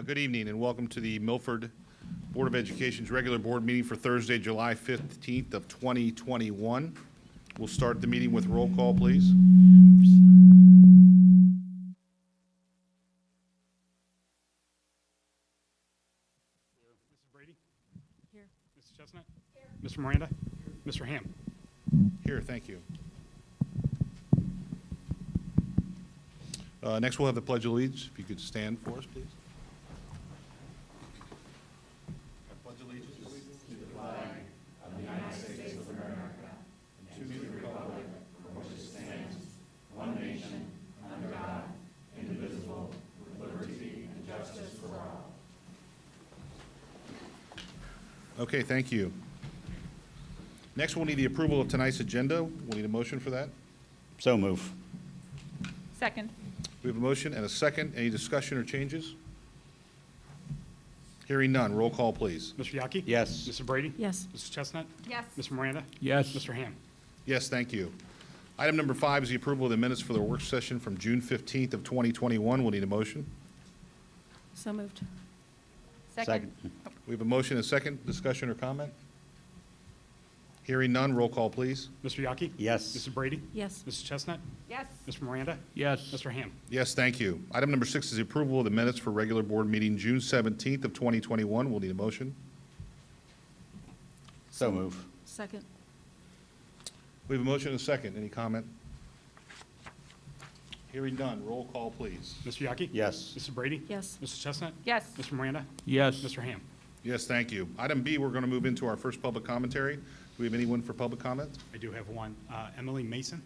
Good evening and welcome to the Milford Board of Education's regular board meeting for Thursday, July 15th of 2021. We'll start the meeting with roll call, please. Mrs. Brady? Here. Mrs. Chestnut? Here. Mr. Miranda? Here. Mr. Ham? Here, thank you. Next, we'll have the Pledge of Allegiance. If you could stand for us, please. I pledge allegiance to the flag of the United States of America and to the republic for which it stands, one nation, under God, indivisible, with liberty and justice for all. Okay, thank you. Next, we'll need the approval of tonight's agenda. We'll need a motion for that. So move. Second. We have a motion and a second. Any discussion or changes? Hearing none. Roll call, please. Mr. Yaki? Yes. Mrs. Brady? Yes. Mrs. Chestnut? Yes. Mr. Miranda? Yes. Mr. Ham? Yes, thank you. Item number 5 is the approval of the minutes for the work session from June 15th of 2021. We'll need a motion. So moved. Second. We have a motion and a second. Discussion or comment? Hearing none. Roll call, please. Mr. Yaki? Yes. Mrs. Brady? Yes. Mrs. Chestnut? Yes. Mr. Miranda? Yes. Mr. Ham? Yes, thank you. Item number 6 is the approval of the minutes for regular board meeting June 17th of 2021. We'll need a motion. So move. Second. We have a motion and a second. Any comment? Hearing none. Roll call, please. Mr. Yaki? Yes. Mrs. Brady? Yes. Mrs. Chestnut? Yes. Mr. Miranda? Yes. Mr. Ham? Yes, thank you. Item B, we're going to move into our first public commentary. Do we have anyone for public comment? I do have one. Emily Mason?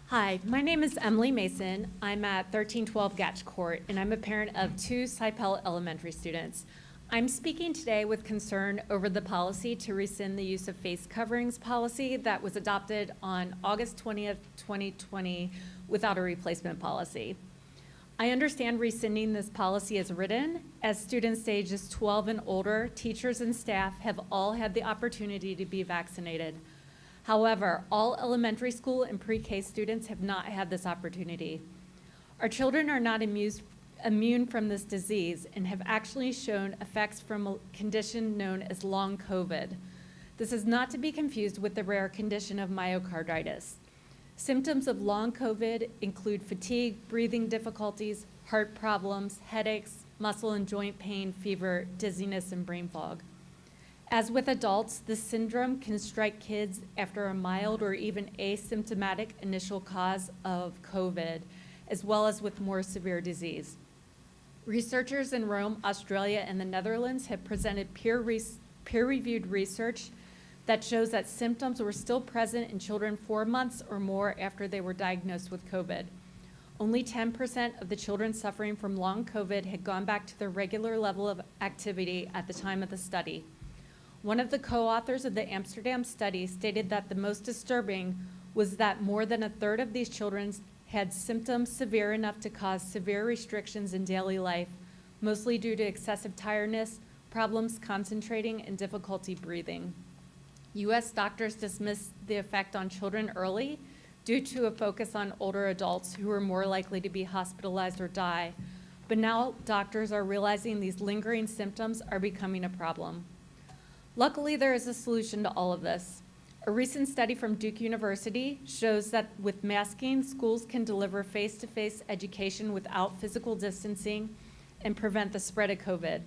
Hi, my name is Emily Mason. I'm at 1312 Gatch Court, and I'm a parent of 2 Sipel Elementary students. I'm speaking today with concern over the policy to rescind the use of face coverings policy that was adopted on August 20th, 2020 without a replacement policy. I understand rescinding this policy as written, as students ages 12 and older, teachers and staff have all had the opportunity to be vaccinated. However, all elementary school and pre-K students have not had this opportunity. Our children are not immune from this disease and have actually shown effects from a condition known as long COVID. This is not to be confused with the rare condition of myocarditis. Symptoms of long COVID include fatigue, breathing difficulties, heart problems, headaches, muscle and joint pain, fever, dizziness, and brain fog. As with adults, this syndrome can strike kids after a mild or even asymptomatic initial cause of COVID, as well as with more severe disease. Researchers in Rome, Australia, and the Netherlands have presented peer-reviewed research that shows that symptoms were still present in children 4 months or more after they were diagnosed with COVID. Only 10% of the children suffering from long COVID had gone back to their regular level of activity at the time of the study. One of the co-authors of the Amsterdam study stated that the most disturbing was that more than a third of these children had symptoms severe enough to cause severe restrictions in daily life, mostly due to excessive tiredness, problems concentrating, and difficulty breathing. U.S. doctors dismissed the effect on children early due to a focus on older adults who were more likely to be hospitalized or die, but now doctors are realizing these lingering symptoms are becoming a problem. Luckily, there is a solution to all of this. A recent study from Duke University shows that with masking, schools can deliver face-to-face education without physical distancing and prevent the spread of COVID.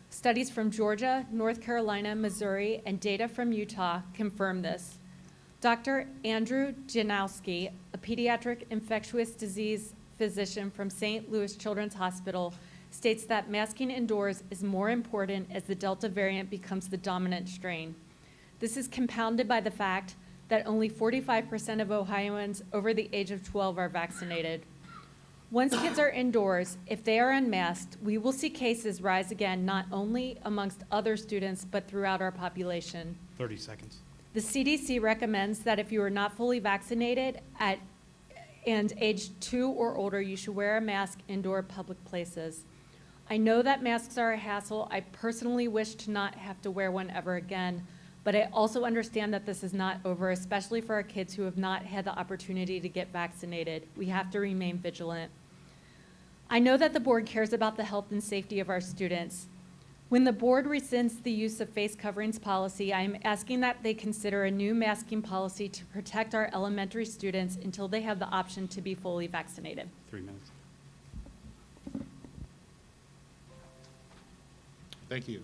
Studies from Georgia, North Carolina, Missouri, and data from Utah confirm this. Dr. Andrew Janowski, a pediatric infectious disease physician from St. Louis Children's Hospital, states that masking indoors is more important as the Delta variant becomes the dominant strain. This is compounded by the fact that only 45% of Ohioans over the age of 12 are vaccinated. Once kids are indoors, if they are unmasked, we will see cases rise again, not only amongst other students, but throughout our population. 30 seconds. The CDC recommends that if you are not fully vaccinated and age 2 or older, you should wear a mask indoor public places. I know that masks are a hassle. I personally wish to not have to wear one ever again, But I also understand that this is not over, especially for our kids who have not had the opportunity to get vaccinated. We have to remain vigilant. I know that the board cares about the health and safety of our students. When the board rescinds the use of face coverings policy, I am asking that they consider a new masking policy to protect our elementary students until they have the option to be fully vaccinated. 3 minutes. Thank you.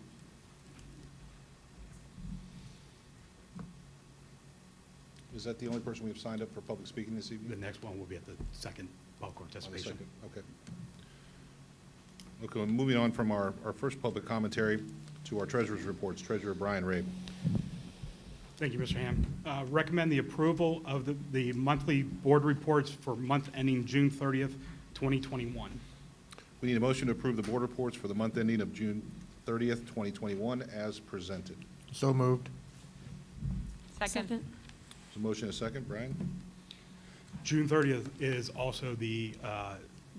Is that the only person we have signed up for public speaking this The evening? next one will be at the second public On the participation. second, okay. Okay, well, moving on from our first public commentary to our treasurer's reports. Treasurer Brian Rabe. Thank you, Mr. Ham. Recommend the approval of the monthly board reports for month ending June 30th, 2021. We need a motion to approve the board reports for the month ending of June 30th, 2021 as presented. So moved. Second. There's a motion and a second. Brian? June 30th is also the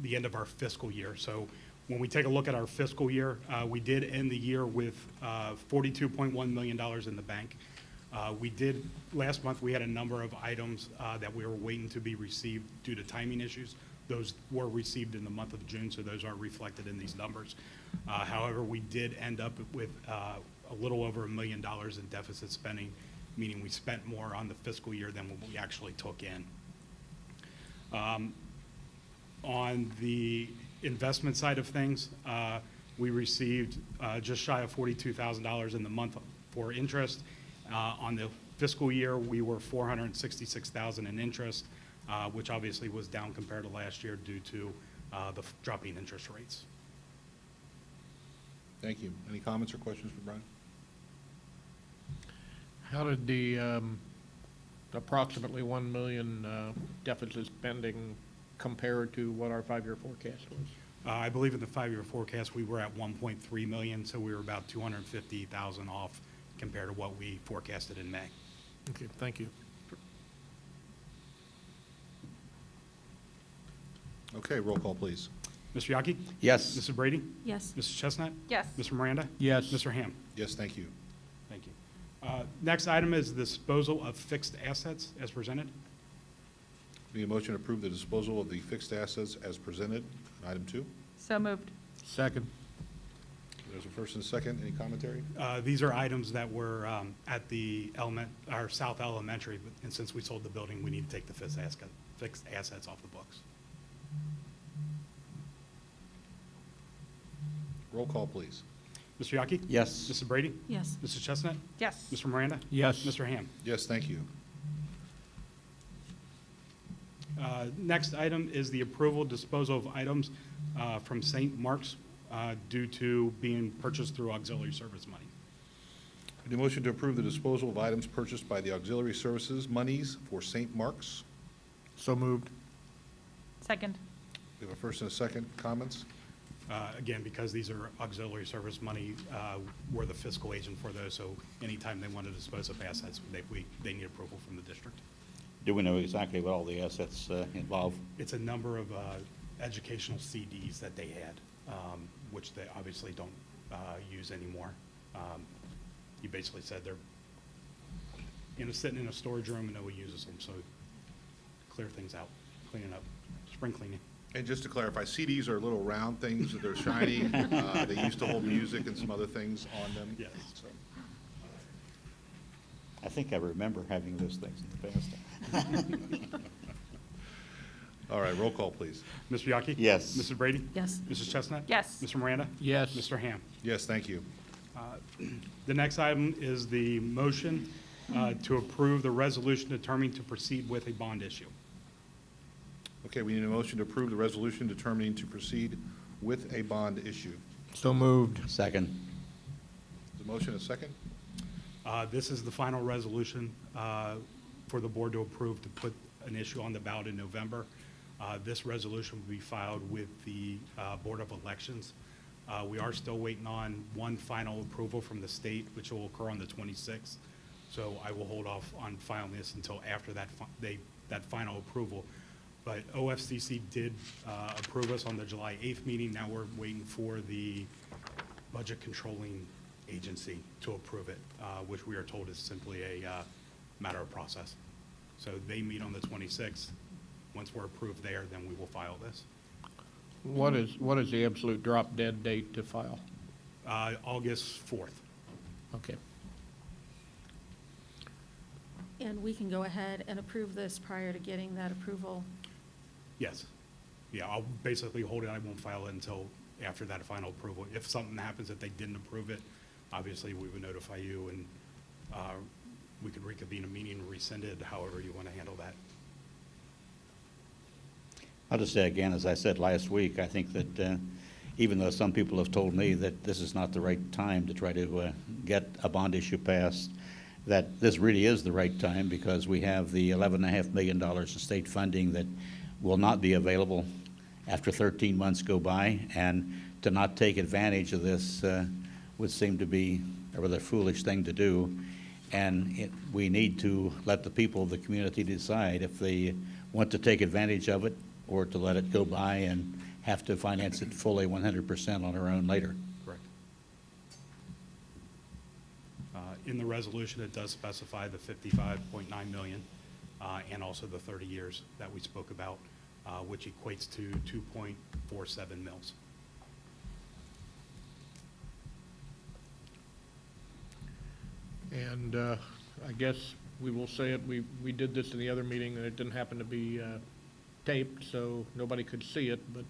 end of our fiscal year. So when we take a look at our fiscal year, we did end the year with $42.1 million in the bank. Last month, we had a number of items that we were waiting to be received due to timing issues. Those were received in the month of June, so those aren't reflected in these numbers. However, we did end up with a little over $1 million in deficit spending, meaning we spent more on the fiscal year than what we actually took in. On the investment side of things, we received just shy of $42,000 in the month for interest. On the fiscal year, we were $466,000 in interest, which obviously was down compared to last year due to the dropping interest rates. Thank you. Any comments or questions for Brian? How did the approximately 1 million deficit spending compare to what our 5-year forecast was? I believe in the 5-year forecast, we were at 1.3 million, so we were about 250,000 off compared to what we forecasted in May. Okay, thank you. Okay, roll call, please. Mr. Yaki? Yes. Mrs. Brady? Yes. Mrs. Chestnut? Yes. Mr. Miranda? Yes. Mr. Ham? Yes, thank you. Thank you. Next item is disposal of fixed assets as presented. We need a motion to approve the disposal of the fixed assets as presented. Item 2. So moved. Second. There's a first and a second. Any commentary? These are items that were at the our South Elementary, and since we sold the building, we need to take the fixed assets off the books. Roll call, please. Mr. Yaki? Yes. Mrs. Brady? Yes. Mrs. Chestnut? Yes. Mr. Miranda? Yes. Mr. Ham? Yes, thank you. Next item is the approval disposal of items from St. Mark's due to being purchased through auxiliary service money. We need a motion to approve the disposal of items purchased by the auxiliary services monies for St. Mark's. So moved. Second. We have a first and a second. Comments? Again, because these are auxiliary service money, we're the fiscal agent for those, so anytime they want to dispose of assets, they need approval from the district. Do we know exactly what all the assets involve? It's a number of educational CDs that they had, which they obviously don't use anymore. You basically said they're sitting in a storage room and nobody uses them, so clear things out, clean it up, spring cleaning. And just to clarify, CDs are little round things that they're shiny. They used to hold music and some other things on them. Yes. So, I think I remember having those things in the past. all right, roll call, please. Mr. Yaki? Yes. Mrs. Brady? Yes. Mrs. Chestnut? Yes. Mr. Miranda? Yes. Mr. Ham? Yes, thank you. The next item is the motion to approve the resolution determining to proceed with a bond issue. Okay, we need a motion to approve the resolution determining to proceed with a bond issue. So moved. Second. The motion, a second? This is the final resolution for the board to approve to put an issue on the ballot in November. This resolution will be filed with the Board of Elections. We are still waiting on one final approval from the state, which will occur on the 26th. So I will hold off on filing this until after that final approval. But OFCC did approve us on the July 8th meeting. Now we're waiting for the budget controlling agency to approve it, which we are told is simply a matter of process. So they meet on the 26th. Once we're approved there, then we will file this. What is the absolute drop dead date to file? August 4th. Okay. And we can go ahead and approve this prior to getting that approval. Yes. Yeah, I'll basically hold it. I won't file it until after that final approval. If something happens that they didn't approve it, obviously we would notify you, and we could reconvene a meeting and rescind it, however you want to handle that. I'll just say again, as I said last week, I think that even though some people have told me that this is not the right time to try to get a bond issue passed, that this really is the right time, because we have the $11.5 million in state funding that will not be available after 13 months go by, and to not take advantage of this would seem to be a rather foolish thing to do. And we need to let the people of the community decide if they want to take advantage of it or to let it go by and have to finance it fully 100% on our own later. Correct. In the resolution, it does specify the $55.9 million and also the 30 years that we spoke about, which equates to 2.47 mils. And I guess we will say it, we did this in the other meeting, and it didn't happen to be taped, so nobody could see it, but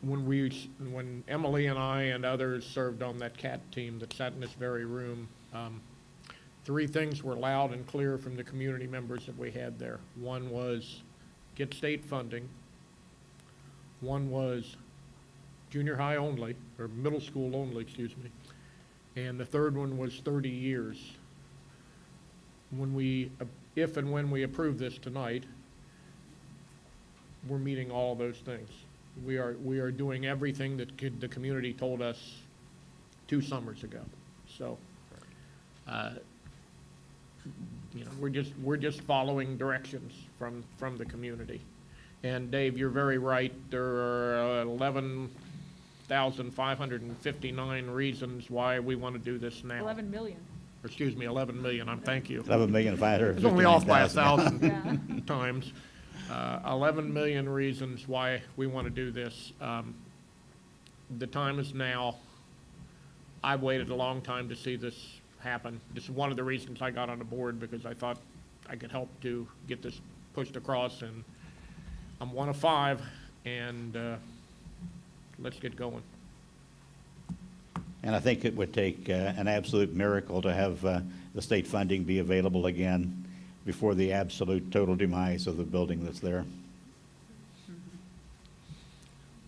when Emily and I and others served on that CAT team that sat in this very room, three things were loud and clear from the community members that we had there. One was get state funding. One was junior high only, or middle school only, excuse me. And the third one was 30 years. If and when we approve this tonight, we're meeting all of those things. We are doing everything that the community told us 2 summers ago. So, you know, we're just following directions from the community. And Dave, you're very right. There are 11,559 reasons why we want to do this now. 11 million. Or, excuse me, 11 million. Thank you. 11,559,000. It's only off by 1,000. 1,000 times. 11 million reasons why we want to do this. The time is now. I've waited a long time to see this happen. This is one of the reasons I got on the board, because I thought I could help to get this pushed across, and I'm one of 5, and let's get going. And I think it would take an absolute miracle to have the state funding be available again before the absolute total demise of the building that's there.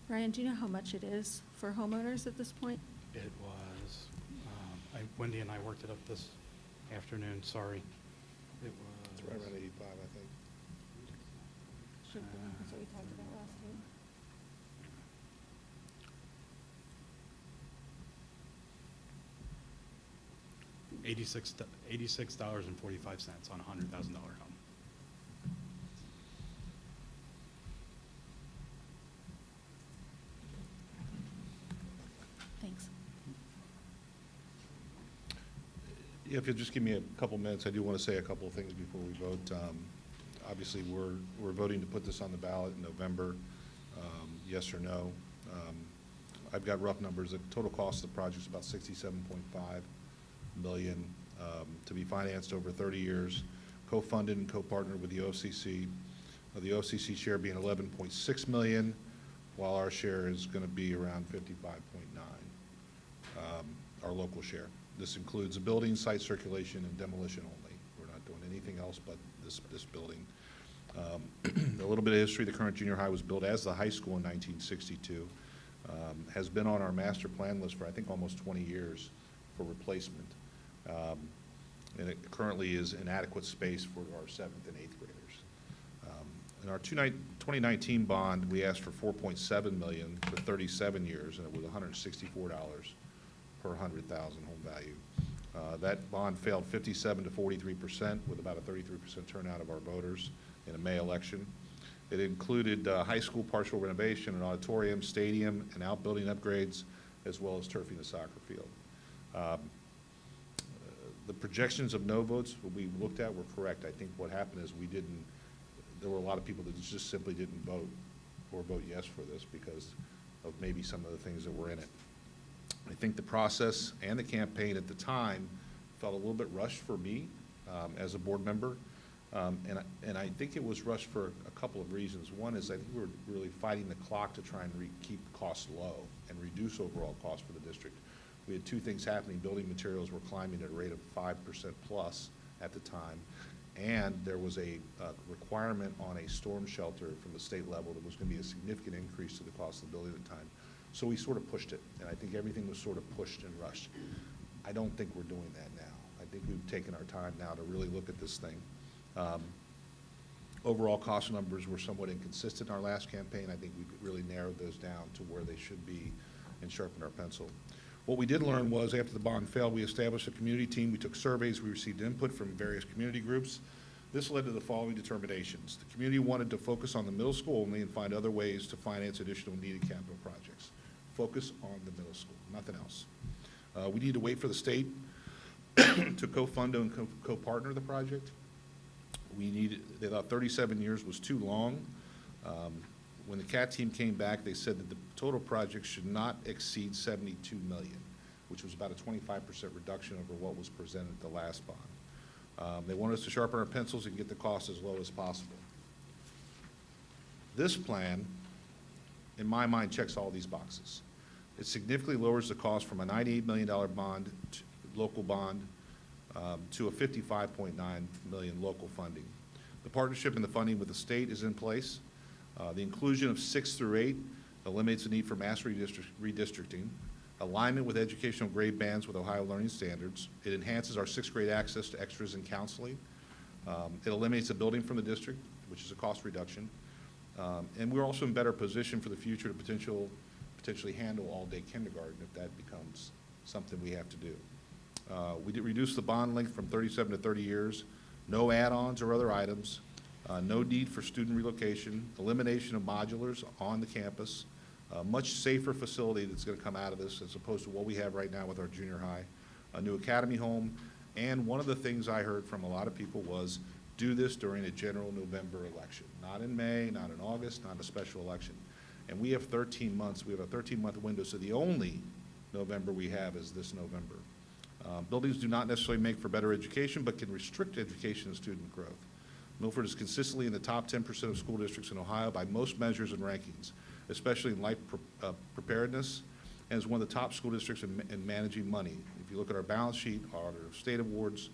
Ryan, do you know how much it is for homeowners at this point? It was, Wendy and I worked it up this afternoon, sorry. It was. It's right around 85, I think. Should be, that's what we talked about last week. $86.45 on a $100,000 home. Thanks. Yeah, if you'll just give me a couple minutes, I do want to say a couple of things before we vote. Obviously, we're voting to put this on the ballot in November, yes or no. I've got rough numbers. The total cost of the project is about $67.5 million to be financed over 30 years, co-funded and co-partnered with the OCC. The OCC share being $11.6 million, while our share is going to be around $55.9, our local share. This includes a building, site circulation, and demolition only. We're not doing anything else but this building. A little bit of history: the current junior high was built as the high school in 1962. Has been on our master plan list for I think almost 20 years for replacement. And it currently is inadequate space for our 7th and 8th graders. In our 2019 bond, we asked for $4.7 million for 37 years, and it was $164 per 100,000 home value. That bond failed 57 to 43%, with about a 33% turnout of our voters in a May election. It included high school partial renovation, an auditorium, stadium, and outbuilding upgrades, as well as turfing the soccer field. The projections of no votes we looked at were correct. I think what happened is there were a lot of people that just simply didn't vote or vote yes for this because of maybe some of the things that were in it. I think the process and the campaign at the time felt a little bit rushed for me as a board member. And I think it was rushed for a couple of reasons. One is I think we were really fighting the clock to try and keep costs low and reduce overall costs for the district. We had two things happening. Building materials were climbing at a rate of 5% plus at the time. And there was a requirement on a storm shelter from the state level that was going to be a significant increase to the cost of the building at the time. So we sort of pushed it, and I think everything was sort of pushed and rushed. I don't think we're doing that now. I think we've taken our time now to really look at this thing. Overall cost numbers were somewhat inconsistent in our last campaign. I think we really narrowed those down to where they should be and sharpened our pencil. What we did learn was after the bond failed, we established a community team. We took surveys. We received input from various community groups. This led to the following determinations. The community wanted to focus on the middle school only and find other ways to finance additional needed capital projects. Focus on the middle school, nothing else. We need to wait for the state to co-fund and co-partner the project. They thought 37 years was too long. When the CAT team came back, they said that the total project should not exceed $72 million, which was about a 25% reduction over what was presented at the last bond. They wanted us to sharpen our pencils and get the cost as low as possible. This plan, in my mind, checks all these boxes. It significantly lowers the cost from a $98 million bond, local bond, to a $55.9 million local funding. The partnership and the funding with the state is in place. The inclusion of 6 through 8 eliminates the need for mass redistricting. Alignment with educational grade bands with Ohio Learning Standards. It enhances our 6th grade access to extras and counseling. It eliminates a building from the district, which is a cost reduction. And we're also in better position for the future to potentially handle all-day kindergarten if that becomes something we have to do. We did reduce the bond length from 37 to 30 years. No add-ons or other items. No need for student relocation, elimination of modulars on the campus, a much safer facility that's going to come out of this as opposed to what we have right now with our junior high, a new academy home, and one of the things I heard from a lot of people was do this during a general November election, not in May, not in August, not a special election. And we have 13 months. We have a 13-month window, so the only November we have is this November. Buildings do not necessarily make for better education, but can restrict education and student growth. Milford is consistently in the top 10% of school districts in Ohio by most measures and rankings, especially in life preparedness, and is one of the top school districts in managing money. If you look at our balance sheet, our state awards,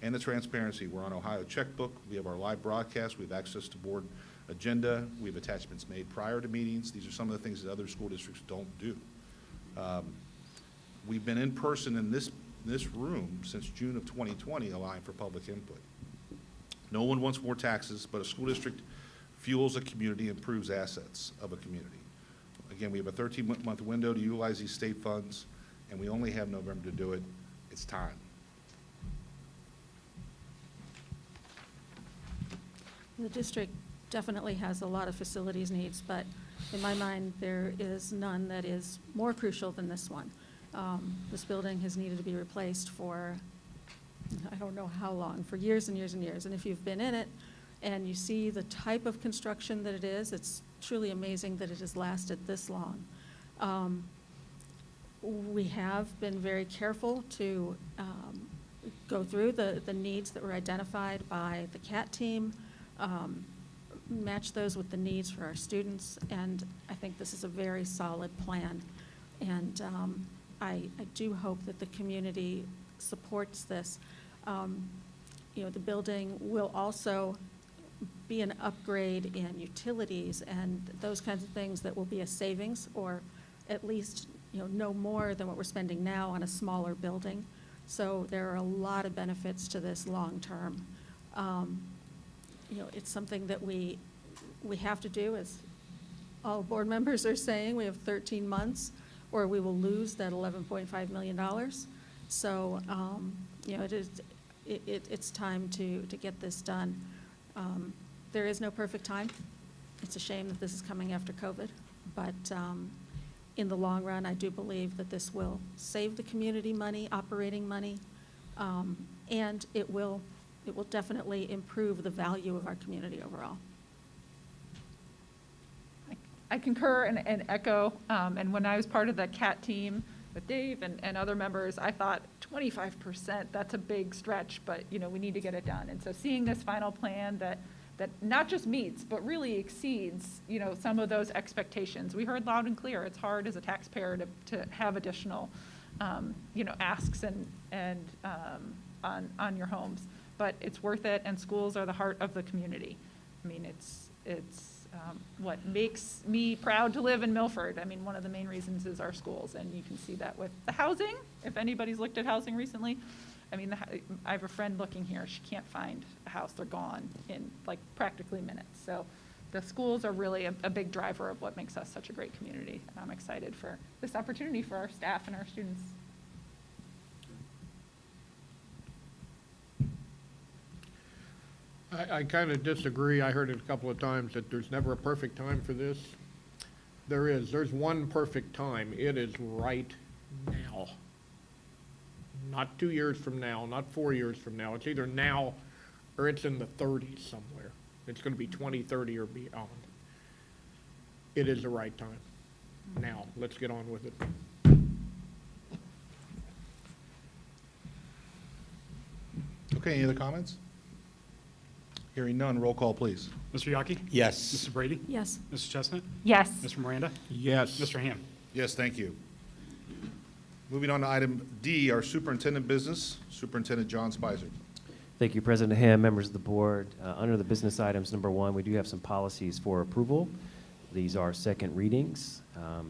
and the transparency, we're on Ohio Checkbook. We have our live broadcast. We have access to board agenda. We have attachments made prior to meetings. These are some of the things that other school districts don't do. We've been in person in this room since June of 2020, allowing for public input. No one wants more taxes, but a school district fuels a community, improves assets of a community. Again, we have a 13-month window to utilize these state funds, and we only have November to do it. It's time. The district definitely has a lot of facilities needs, but in my mind, there is none that is more crucial than this one. This building has needed to be replaced for, I don't know how long, for years and years and years. And if you've been in it and you see the type of construction that it is, it's truly amazing that it has lasted this long. We have been very careful to go through the needs that were identified by the CAT team, match those with the needs for our students, and I think this is a very solid plan. And I do hope that the community supports this. You know, the building will also be an upgrade in utilities and those kinds of things that will be a savings, or at least, you know, no more than what we're spending now on a smaller building. So there are a lot of benefits to this long term. You know, it's something that we have to do, as all board members are saying. We have 13 months or we will lose that $11.5 million. So, you know, it's time to get this done. There is no perfect time. It's a shame that this is coming after COVID, but In the long run, I do believe that this will save the community money, operating money, and it will definitely improve the value of our community overall. I concur and echo, and when I was part of the CAT team with Dave and other members, I thought 25%, that's a big stretch, but, you know, we need to get it done. And so seeing this final plan that not just meets, but really exceeds, you know, some of those expectations. We heard loud and clear, it's hard as a taxpayer to have additional, you know, asks and on your homes. But it's worth it, and schools are the heart of the community. I mean, it's what makes me proud to live in Milford. I mean, one of the main reasons is our schools, and you can see that with the housing. If anybody's looked at housing recently, I mean, I have a friend looking here. She can't find a house. They're gone in like practically minutes. So the schools are really a big driver of what makes us such a great community. And I'm excited for this opportunity for our staff and our students. I kind of disagree. I heard it a couple of times that there's never a perfect time for this. There is. There's one perfect time. It is right now. Not 2 years from now, not 4 years from now. It's either now or it's in the 30s somewhere. It's going to be 2030 or beyond. It is the right time. Now, let's get on with it. Okay, any other comments? Hearing none, roll call, please. Mr. Yockey? Yes. Mrs. Brady? Yes. Mrs. Chestnut? Yes. Mr. Miranda? Yes. Mr. Ham? Yes, thank you. Moving on to item D, our superintendent business, Superintendent John Spicer. Thank you, President Ham, members of the board. Under the business items, number one, we do have some policies for approval. These are second readings.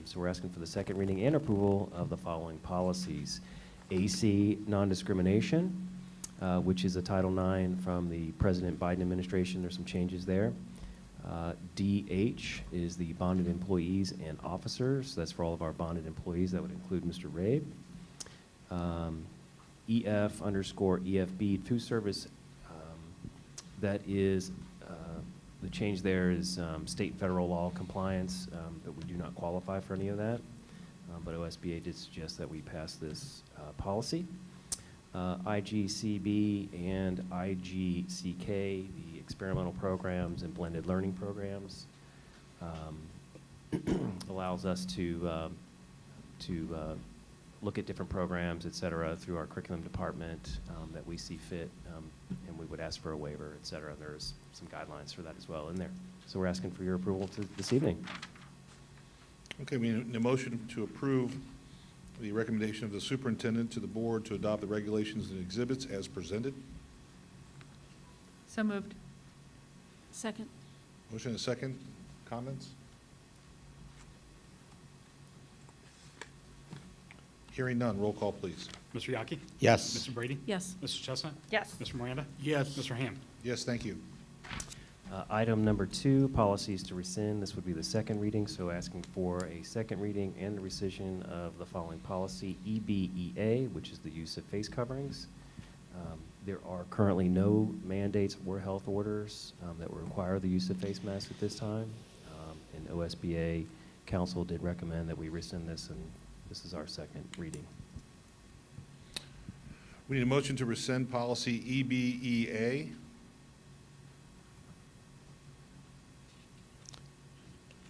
So we're asking for the second reading and approval of the following policies. AC, non-discrimination, which is a Title IX from the President Biden administration. There's some changes there. DH is the bonded employees and officers. That's for all of our bonded employees. That would include Mr. Rabe. EF_EFB, food service, that is, the change there is state and federal law compliance, but we do not qualify for any of that. But OSBA did suggest that we pass this policy. IGCB and IGCK, the experimental programs and blended learning programs, allows us to look at different programs, et cetera, through our curriculum department that we see fit, and we would ask for a waiver, et cetera. There's some guidelines for that as well in there. So we're asking for your approval this evening. Okay, we need a motion to approve the recommendation of the superintendent to the board to adopt the regulations and exhibits as presented. So moved. Second. Motion and a second. Comments? Hearing none, roll call, please. Mr. Yockey? Yes. Mr. Brady? Yes. Mrs. Chestnut? Yes. Mr. Miranda? Yes. Mr. Ham? Yes, thank you. Item number two, policies to rescind. This would be the second reading, so asking for a second reading and the rescission of the following policy, EBEA, which is the use of face coverings. There are currently no mandates or health orders that would require the use of face masks at this time. And OSBA Council did recommend that we rescind this, and this is our second reading. We need a motion to rescind policy EBEA.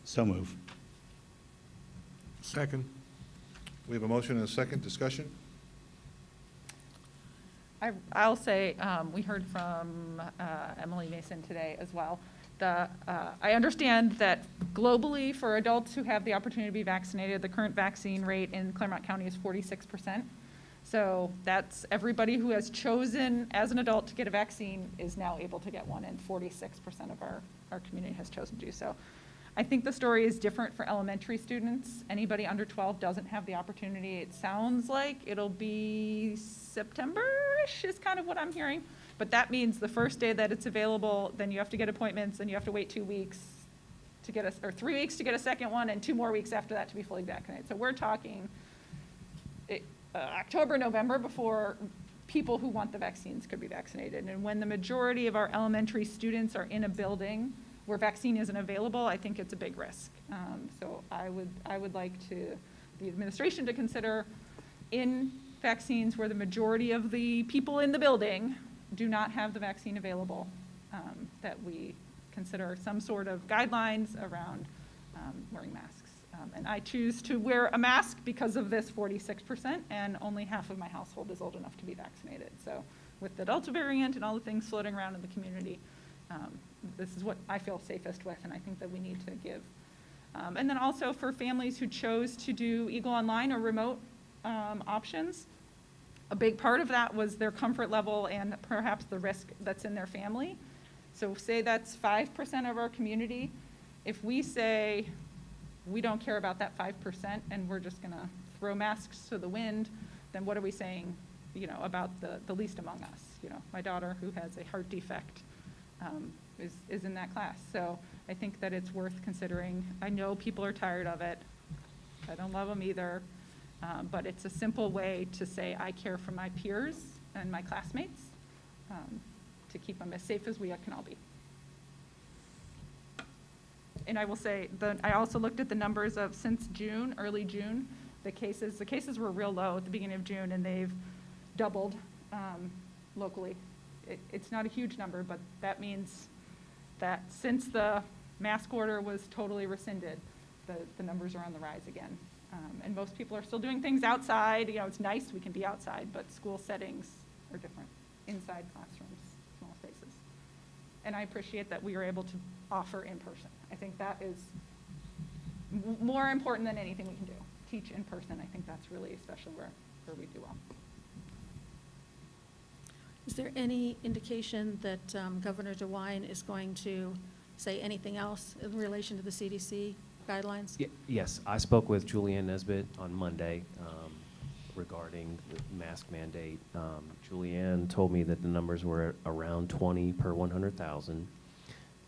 So move. Second. We have a motion and a second. Discussion? I'll say, we heard from Emily Mason today as well. I understand that globally, for adults who have the opportunity to be vaccinated, the current vaccine rate in Claremont County is 46%. So that's everybody who has chosen as an adult to get a vaccine is now able to get one, and 46% of our community has chosen to do so. I think the story is different for elementary students. Anybody under 12 doesn't have the opportunity. It sounds like it'll be September-ish is kind of what I'm hearing. But that means the first day that it's available, then you have to get appointments, and you have to wait 2 weeks to get or 3 weeks to get a second one, and 2 more weeks after that to be fully vaccinated. So we're talking October, November before people who want the vaccines could be vaccinated. And when the majority of our elementary students are in a building where vaccine isn't available, I think it's a big risk. So I would like the administration to consider in vaccines where the majority of the people in the building do not have the vaccine available, that we consider some sort of guidelines around wearing masks. And I choose to wear a mask because of this 46%, and only half of my household is old enough to be vaccinated. So with the Delta variant and all the things floating around in the community, this is what I feel safest with, and I think that we need to give. And then also for families who chose to do Eagle Online or remote options, a big part of that was their comfort level and perhaps the risk that's in their family. So say that's 5% of our community. If we say we don't care about that 5% and we're just gonna throw masks to the wind, then what are we saying, you know, about the least among us? You know, my daughter, who has a heart defect, is in that class. So I think that it's worth considering. I know people are tired of it. I don't love them either. But it's a simple way to say I care for my peers and my classmates, to keep them as safe as we can all be. And I will say that I also looked at the numbers of since June, early June, the cases were real low at the beginning of June, and they've doubled locally. It's not a huge number, but that means that since the mask order was totally rescinded, the numbers are on the rise again. And most people are still doing things outside. You know, it's nice we can be outside, but school settings are different. Inside classrooms, small spaces. And I appreciate that we are able to offer in person. I think that is more important than anything we can do. Teach in person. I think that's really especially where we do well. Is there any indication that Governor DeWine is going to say anything else in relation to the CDC guidelines? Yes, I spoke with Julianne Nesbitt on Monday regarding the mask mandate. Julianne told me that the numbers were around 20 per 100,000.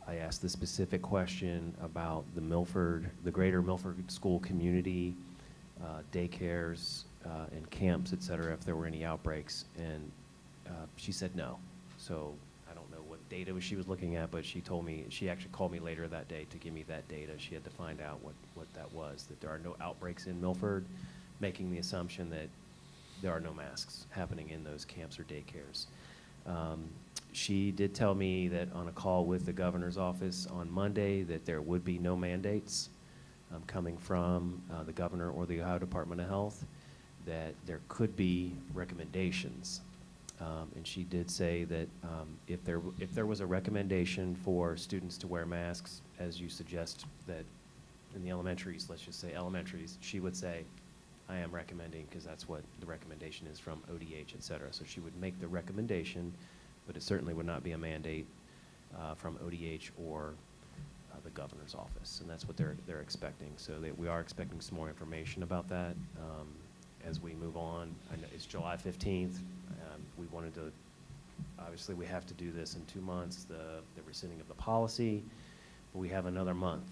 I asked the specific question about the greater Milford school community, daycares and camps, et cetera, if there were any outbreaks, and she said no. So I don't know what data she was looking at, but she told me, she actually called me later that day to give me that data. She had to find out what that was, that there are no outbreaks in Milford, making the assumption that there are no masks happening in those camps or daycares. She did tell me that on a call with the governor's office on Monday that there would be no mandates coming from the governor or the Ohio Department of Health, that there could be recommendations. And she did say that if there was a recommendation for students to wear masks, as you suggest that in the elementaries, let's just say elementaries, she would say, I am recommending, because that's what the recommendation is from ODH, et cetera. So she would make the recommendation, but it certainly would not be a mandate from ODH or the governor's office, and that's what they're expecting. So we are expecting some more information about that as we move on. I know it's July 15th. We wanted to, obviously we have to do this in 2 months, the rescinding of the policy, but we have another month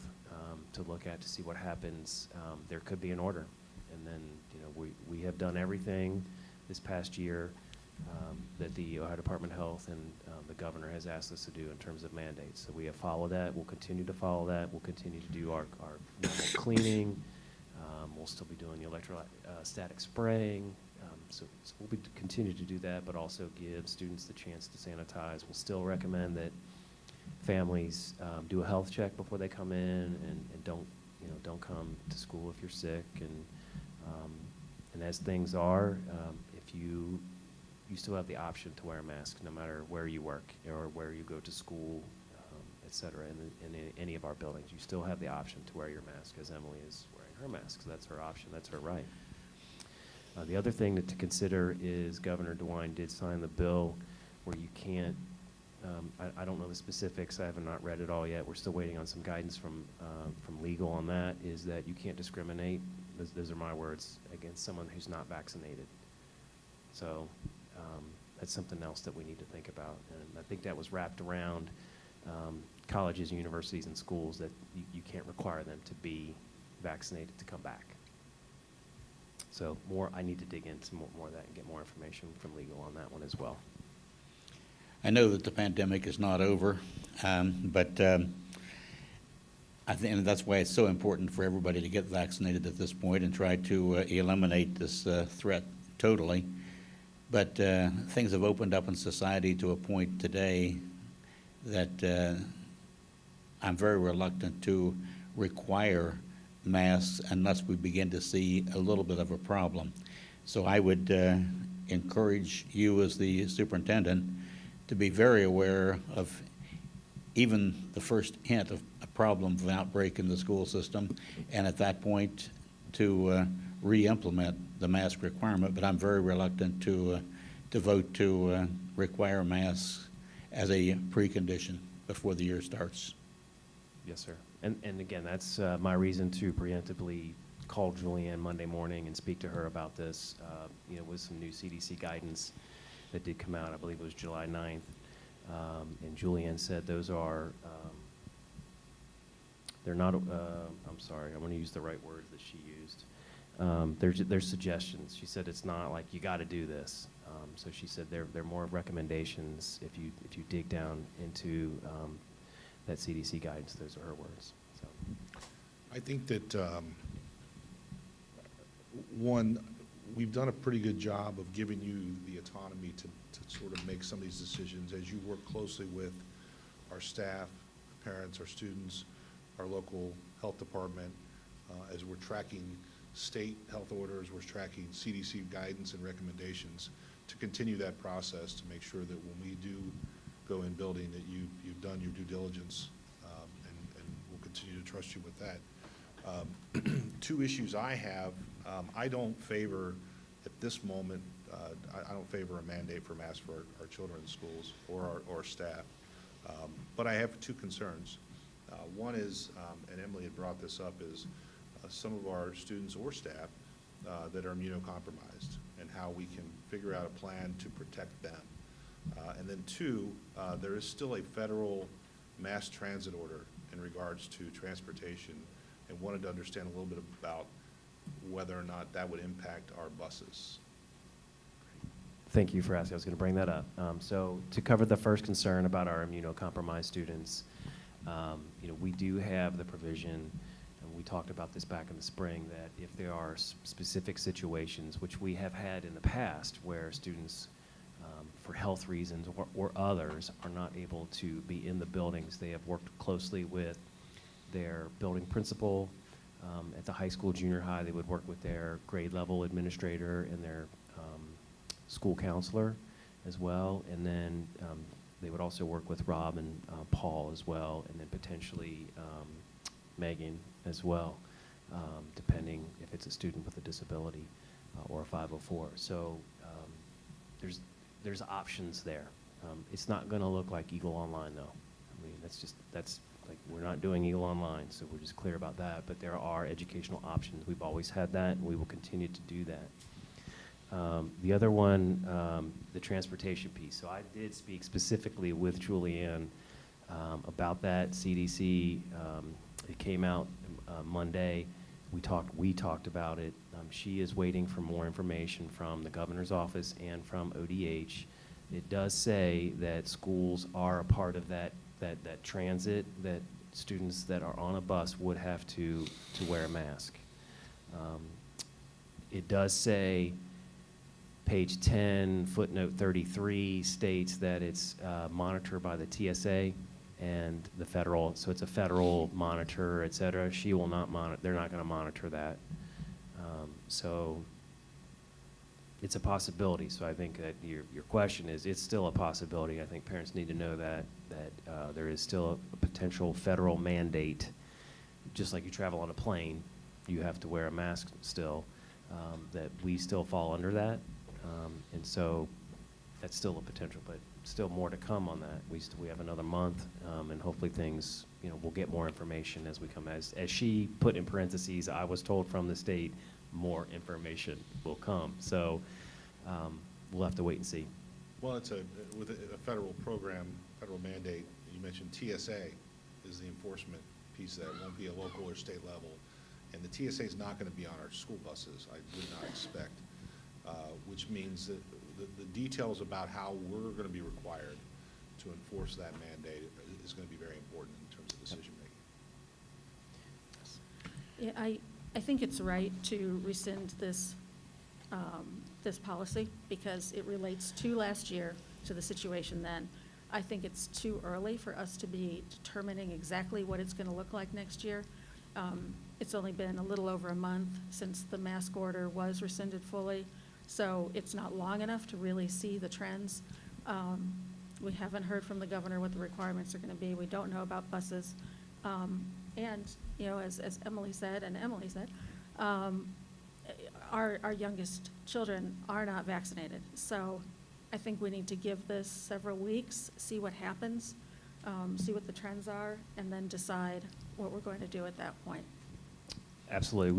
to look at to see what happens. There could be an order, and then, you know, we have done everything this past year that the Ohio Department of Health and the governor has asked us to do in terms of mandates. So we have followed that. We'll continue to follow that. We'll continue to do our normal cleaning. We'll still be doing the electrostatic spraying. So we'll continue to do that, but also give students the chance to sanitize. We'll still recommend that families do a health check before they come in, and don't come to school if you're sick. And as things are, if you still have the option to wear a mask no matter where you work or where you go to school, et cetera, in any of our buildings. You still have the option to wear your mask, as Emily is wearing her mask. So that's her option, that's her right. The other thing to consider is Governor DeWine did sign the bill where you can't, I don't know the specifics, I have not read it all yet. We're still waiting on some guidance from legal on that, is that you can't discriminate, those are my words, against someone who's not vaccinated. So that's something else that we need to think about. And I think that was wrapped around colleges, universities, and schools, that you can't require them to be vaccinated to come back. So I need to dig into more of that and get more information from legal on that one as well. I know that the pandemic is not over, but I think, and that's why it's so important for everybody to get vaccinated at this point and try to eliminate this threat totally. But things have opened up in society to a point today that I'm very reluctant to require masks unless we begin to see a little bit of a problem. So I would encourage you as the superintendent to be very aware of even the first hint of a problem of an outbreak in the school system, and at that point to re-implement the mask requirement. But I'm very reluctant to vote to require masks as a precondition before the year starts. Yes, sir. And again, that's my reason to preemptively call Julianne Monday morning and speak to her about this, you know, with some new CDC guidance that did come out. I believe it was July 9th. And Julianne said those are, they're not, I'm sorry, I want to use the right words that she used. They're suggestions. She said it's not like you got to do this. So she said they're more recommendations if you dig down into that CDC guidance. Those are her words. So. I think that, one, we've done a pretty good job of giving you the autonomy to sort of make some of these decisions as you work closely with our staff, parents, our students, our local health department, as we're tracking state health orders, we're tracking CDC guidance and recommendations to continue that process to make sure that when we do go in building that you've done your due diligence, and we'll continue to trust you with that. Two issues I have, I don't favor at this moment, I don't favor a mandate for masks for our children in schools or our staff. But I have two concerns. One is, and Emily had brought this up, is some of our students or staff that are immunocompromised and how we can figure out a plan to protect them. And then two, there is still a federal mass transit order in regards to transportation, and wanted to understand a little bit about whether or not that would impact our buses. Thank you for asking. I was going to bring that up. So to cover the first concern about our immunocompromised students, you know, we do have the provision, and we talked about this back in the spring, that if there are specific situations, which we have had in the past, where students, for health reasons or others, are not able to be in the buildings, they have worked closely with their building principal. At the high school, junior high, they would work with their grade level administrator and their school counselor as well, and then they would also work with Rob and Paul as well, and then potentially Megan as well, depending if it's a student with a disability or a 504. So there's options there. It's not going to look like Eagle Online, though. I mean, that's like, we're not doing Eagle Online, so we're just clear about that. But there are educational options. We've always had that, and we will continue to do that. The other one, the transportation piece. So I did speak specifically with Julianne about that. CDC, it came out Monday. We talked about it. She is waiting for more information from the governor's office and from ODH. It does say that schools are a part of that transit, that students that are on a bus would have to wear a mask. It does say, page 10, footnote 33 states that it's monitored by the TSA and the federal, so it's a federal monitor, et cetera. She will not monitor, they're not going to monitor that. So it's a possibility. So I think that your question is, it's still a possibility. I think parents need to know that there is still a potential federal mandate. Just like you travel on a plane, you have to wear a mask still, that we still fall under that. And so that's still a potential, but still more to come on that. We have another month, and hopefully things, you know, we'll get more information as we come. As she put in parentheses, I was told from the state, more information will come. So we'll have to wait and see. Well, it's with a federal program, federal mandate. You mentioned TSA is the enforcement piece of that. It won't be a local or state level. And the TSA is not going to be on our school buses, I would not expect, which means that the details about how we're going to be required to enforce that mandate is going to be very important in terms of decision making. Yeah, I think it's right to rescind this, this policy because it relates to last year, to the situation then. I think it's too early for us to be determining exactly what it's going to look like next year. It's only been a little over a month since the mask order was rescinded fully, so it's not long enough to really see the trends. We haven't heard from the governor what the requirements are going to be. We don't know about buses. And, you know, as Emily said, our youngest children are not vaccinated. So I think we need to give this several weeks, see what happens, see what the trends are, and then decide what we're going to do at that point. Absolutely.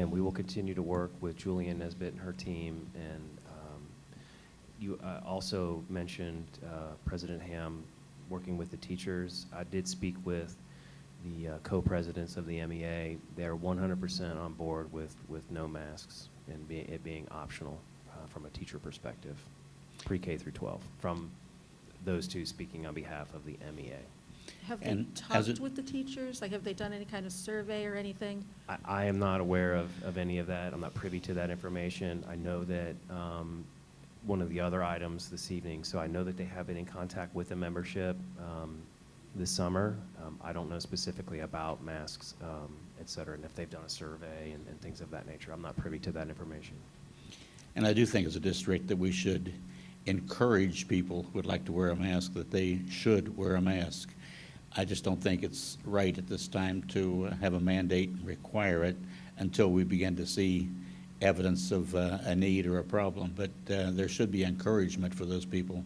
We will continue to work with Julian Nesbitt and her team. And you also mentioned President Ham working with the teachers. I did speak with the co-presidents of the MEA. They're 100% on board with no masks and it being optional from a teacher perspective, pre-K through 12, from those two speaking on behalf of the MEA. Have they And as talked it- with the teachers? Like, have they done any kind of survey or anything? I am not aware of any of that. I'm not privy to that information. I know that one of the other items this evening, so I know that they have been in contact with the membership this summer. I don't know specifically about masks, et cetera, and if they've done a survey and things of that nature. I'm not privy to that information. And I do think as a district that we should encourage people who would like to wear a mask that they should wear a mask. I just don't think it's right at this time to have a mandate and require it until we begin to see evidence of a need or a problem. But there should be encouragement for those people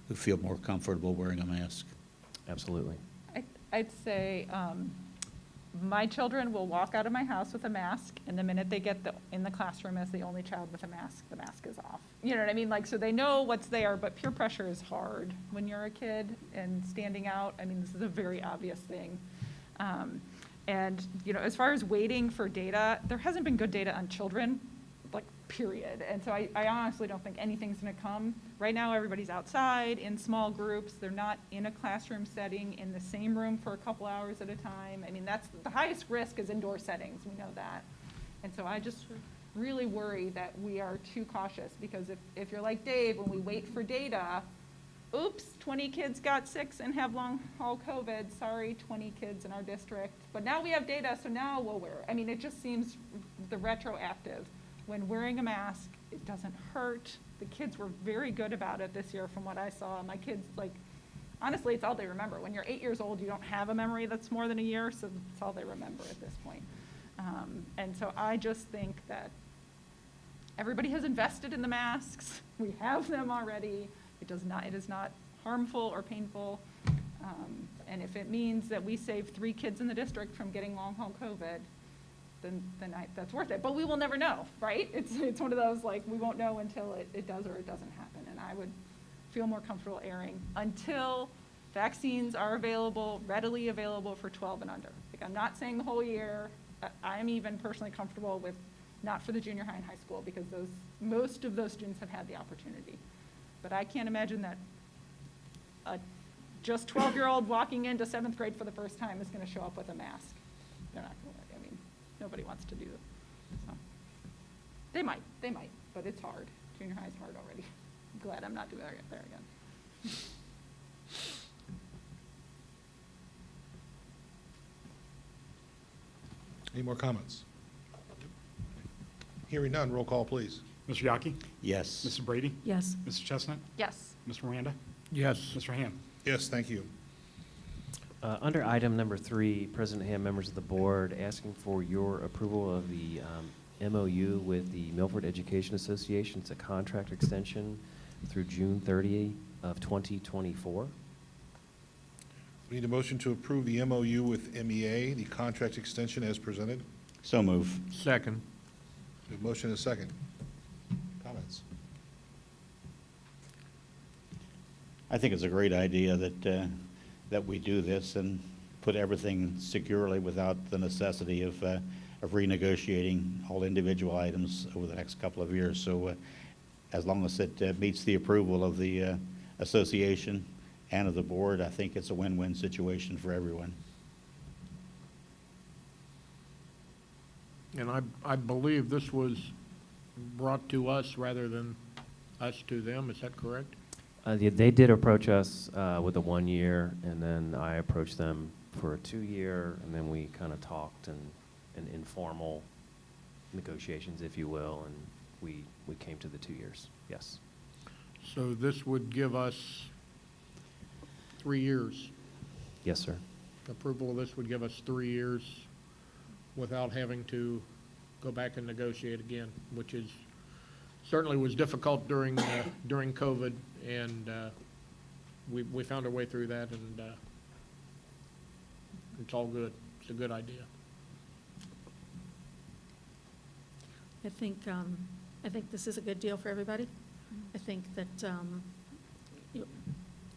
who feel more comfortable wearing a mask. Absolutely. I'd say my children will walk out of my house with a mask, and the minute they get in the classroom as the only child with a mask, the mask is off. You know what I mean? Like, so they know what's there, but peer pressure is hard when you're a kid and standing out. I mean, this is a very obvious thing. And, you know, as far as waiting for data, there hasn't been good data on children, like, period. And so I honestly don't think anything's going to come. Right now, everybody's outside in small groups. They're not in a classroom setting in the same room for a couple hours at a time. I mean, that's the highest risk is indoor settings. We know that. And so I just really worry that we are too cautious because if you're like Dave, when we wait for data, oops, 20 kids got sick and have long haul COVID. Sorry, 20 kids in our district. But now we have data, so now we'll wear it. I mean, it just seems the retroactive. When wearing a mask, it doesn't hurt. The kids were very good about it this year from what I saw. My kids, like, honestly, it's all they remember. When you're 8 years old, you don't have a memory that's more than a year, so it's all they remember at this point. And so I just think that everybody has invested in the masks. We have them already. It is not harmful or painful. And if it means that we save 3 kids in the district from getting long haul COVID, then that's worth it. But we will never know, right? It's one of those, like, we won't know until it does or it doesn't happen. And I would feel more comfortable erring until vaccines are available, readily available for 12 and under. Like, I'm not saying the whole year. I'm even personally comfortable with not for the junior high and high school because most of those students have had the opportunity. But I can't imagine that a just 12-year-old walking into 7th grade for the first time is going to show up with a mask. They're not going to. I mean, nobody wants to do that. So they might, but it's hard. Junior high is hard already. I'm glad I'm not doing that there again. Any more comments? Hearing none, roll call, please. Mr. Yockey? Yes. Mrs. Brady? Yes. Mrs. Chestnut? Yes. Mr. Miranda? Yes. Mr. Ham? Yes, thank you. Under item number 3, President Ham, members of the board, asking for your approval of the MOU with the Milford Education Association. It's a contract extension through June 30 of 2024. We need a motion to approve the MOU with MEA, the contract extension as presented. So move. Second. We have a motion and a second. Comments? I think it's a great idea that we do this and put everything securely without the necessity of renegotiating all individual items over the next couple of years. So as long as it meets the approval of the association and of the board, I think it's a win-win situation for everyone. And I believe this was brought to us rather than us to them, is that correct? They did approach us with a 1 year, and then I approached them for a 2 year, and then we kind of talked and informal negotiations, if you will, and we came to the 2 years, yes. So this would give us 3 years. Yes, sir. Approval of this would give us 3 years without having to go back and negotiate again, which is, certainly was difficult during COVID, and we found our way through that, and it's all good. It's a good idea. I think this is a good deal for everybody. I think that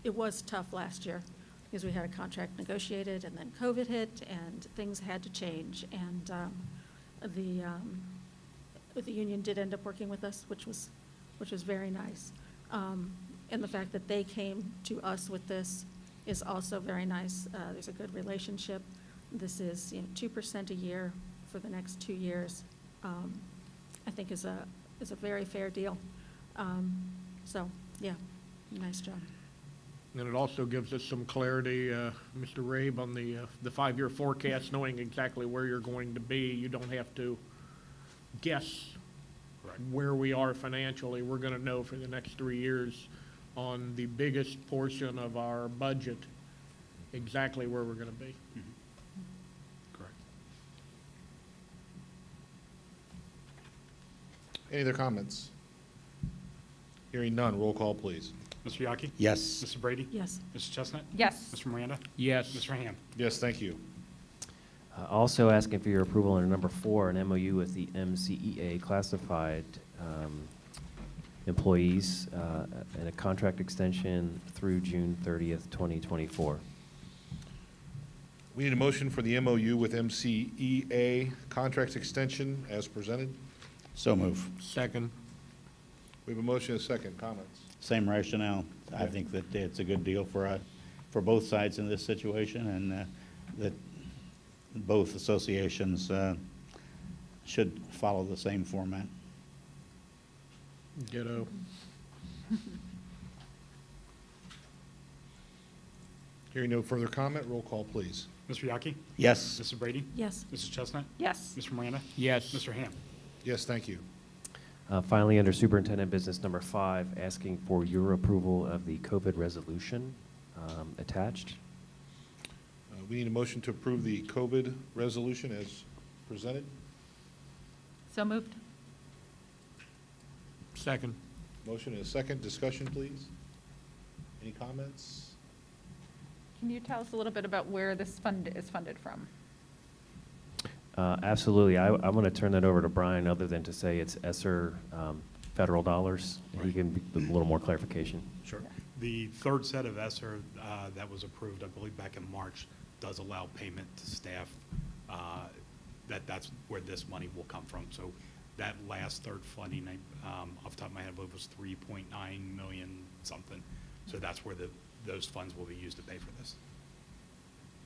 it was tough last year because we had a contract negotiated and then COVID hit and things had to change. And the union did end up working with us, which was very nice. And the fact that they came to us with this is also very nice. There's a good relationship. This is 2% a year for the next 2 years. I think is a very fair deal. So, yeah, nice job. And it also gives us some clarity, Mr. Rabe, on the 5-year forecast, knowing exactly where you're going to be. You don't have to guess where we are financially. We're going to know for the next 3 years on the biggest portion of our budget exactly where we're going to be. Correct. Any other comments? Hearing none, roll call, please. Mr. Yaki? Yes. Mrs. Brady? Yes. Mrs. Chestnut? Yes. Mr. Miranda? Yes. Mr. Ham? Yes, thank you. Also asking for your approval under number 4, an MOU with the MCEA classified employees and a contract extension through June 30th, 2024. We need a motion for the MOU with MCEA contract extension as presented. So move. Second. We have a motion and a second. Comments? Same rationale. I think that it's a good deal for both sides in this situation, and that both associations should follow the same format. Ditto. Hearing no further comment, roll call, please. Mr. Yaki? Yes. Mrs. Brady? Yes. Mrs. Chestnut? Yes. Mr. Miranda? Yes. Mr. Ham? Yes, thank you. Finally, under Superintendent Business number 5, asking for your approval of the COVID resolution attached. We need a motion to approve the COVID resolution as presented. So moved. Second. Motion and a second. Discussion, please. Any comments? Can you tell us a little bit about where this fund is funded from? Absolutely. I'm going to turn that over to Brian, other than to say it's ESSER federal dollars. He can be a little more clarification. Sure. The third set of ESSER that was approved, I believe, back in March, does allow payment to staff. That's where this money will come from. So that last third funding, off the top of my head, I believe was 3.9 million something. So that's where those funds will be used to pay for this.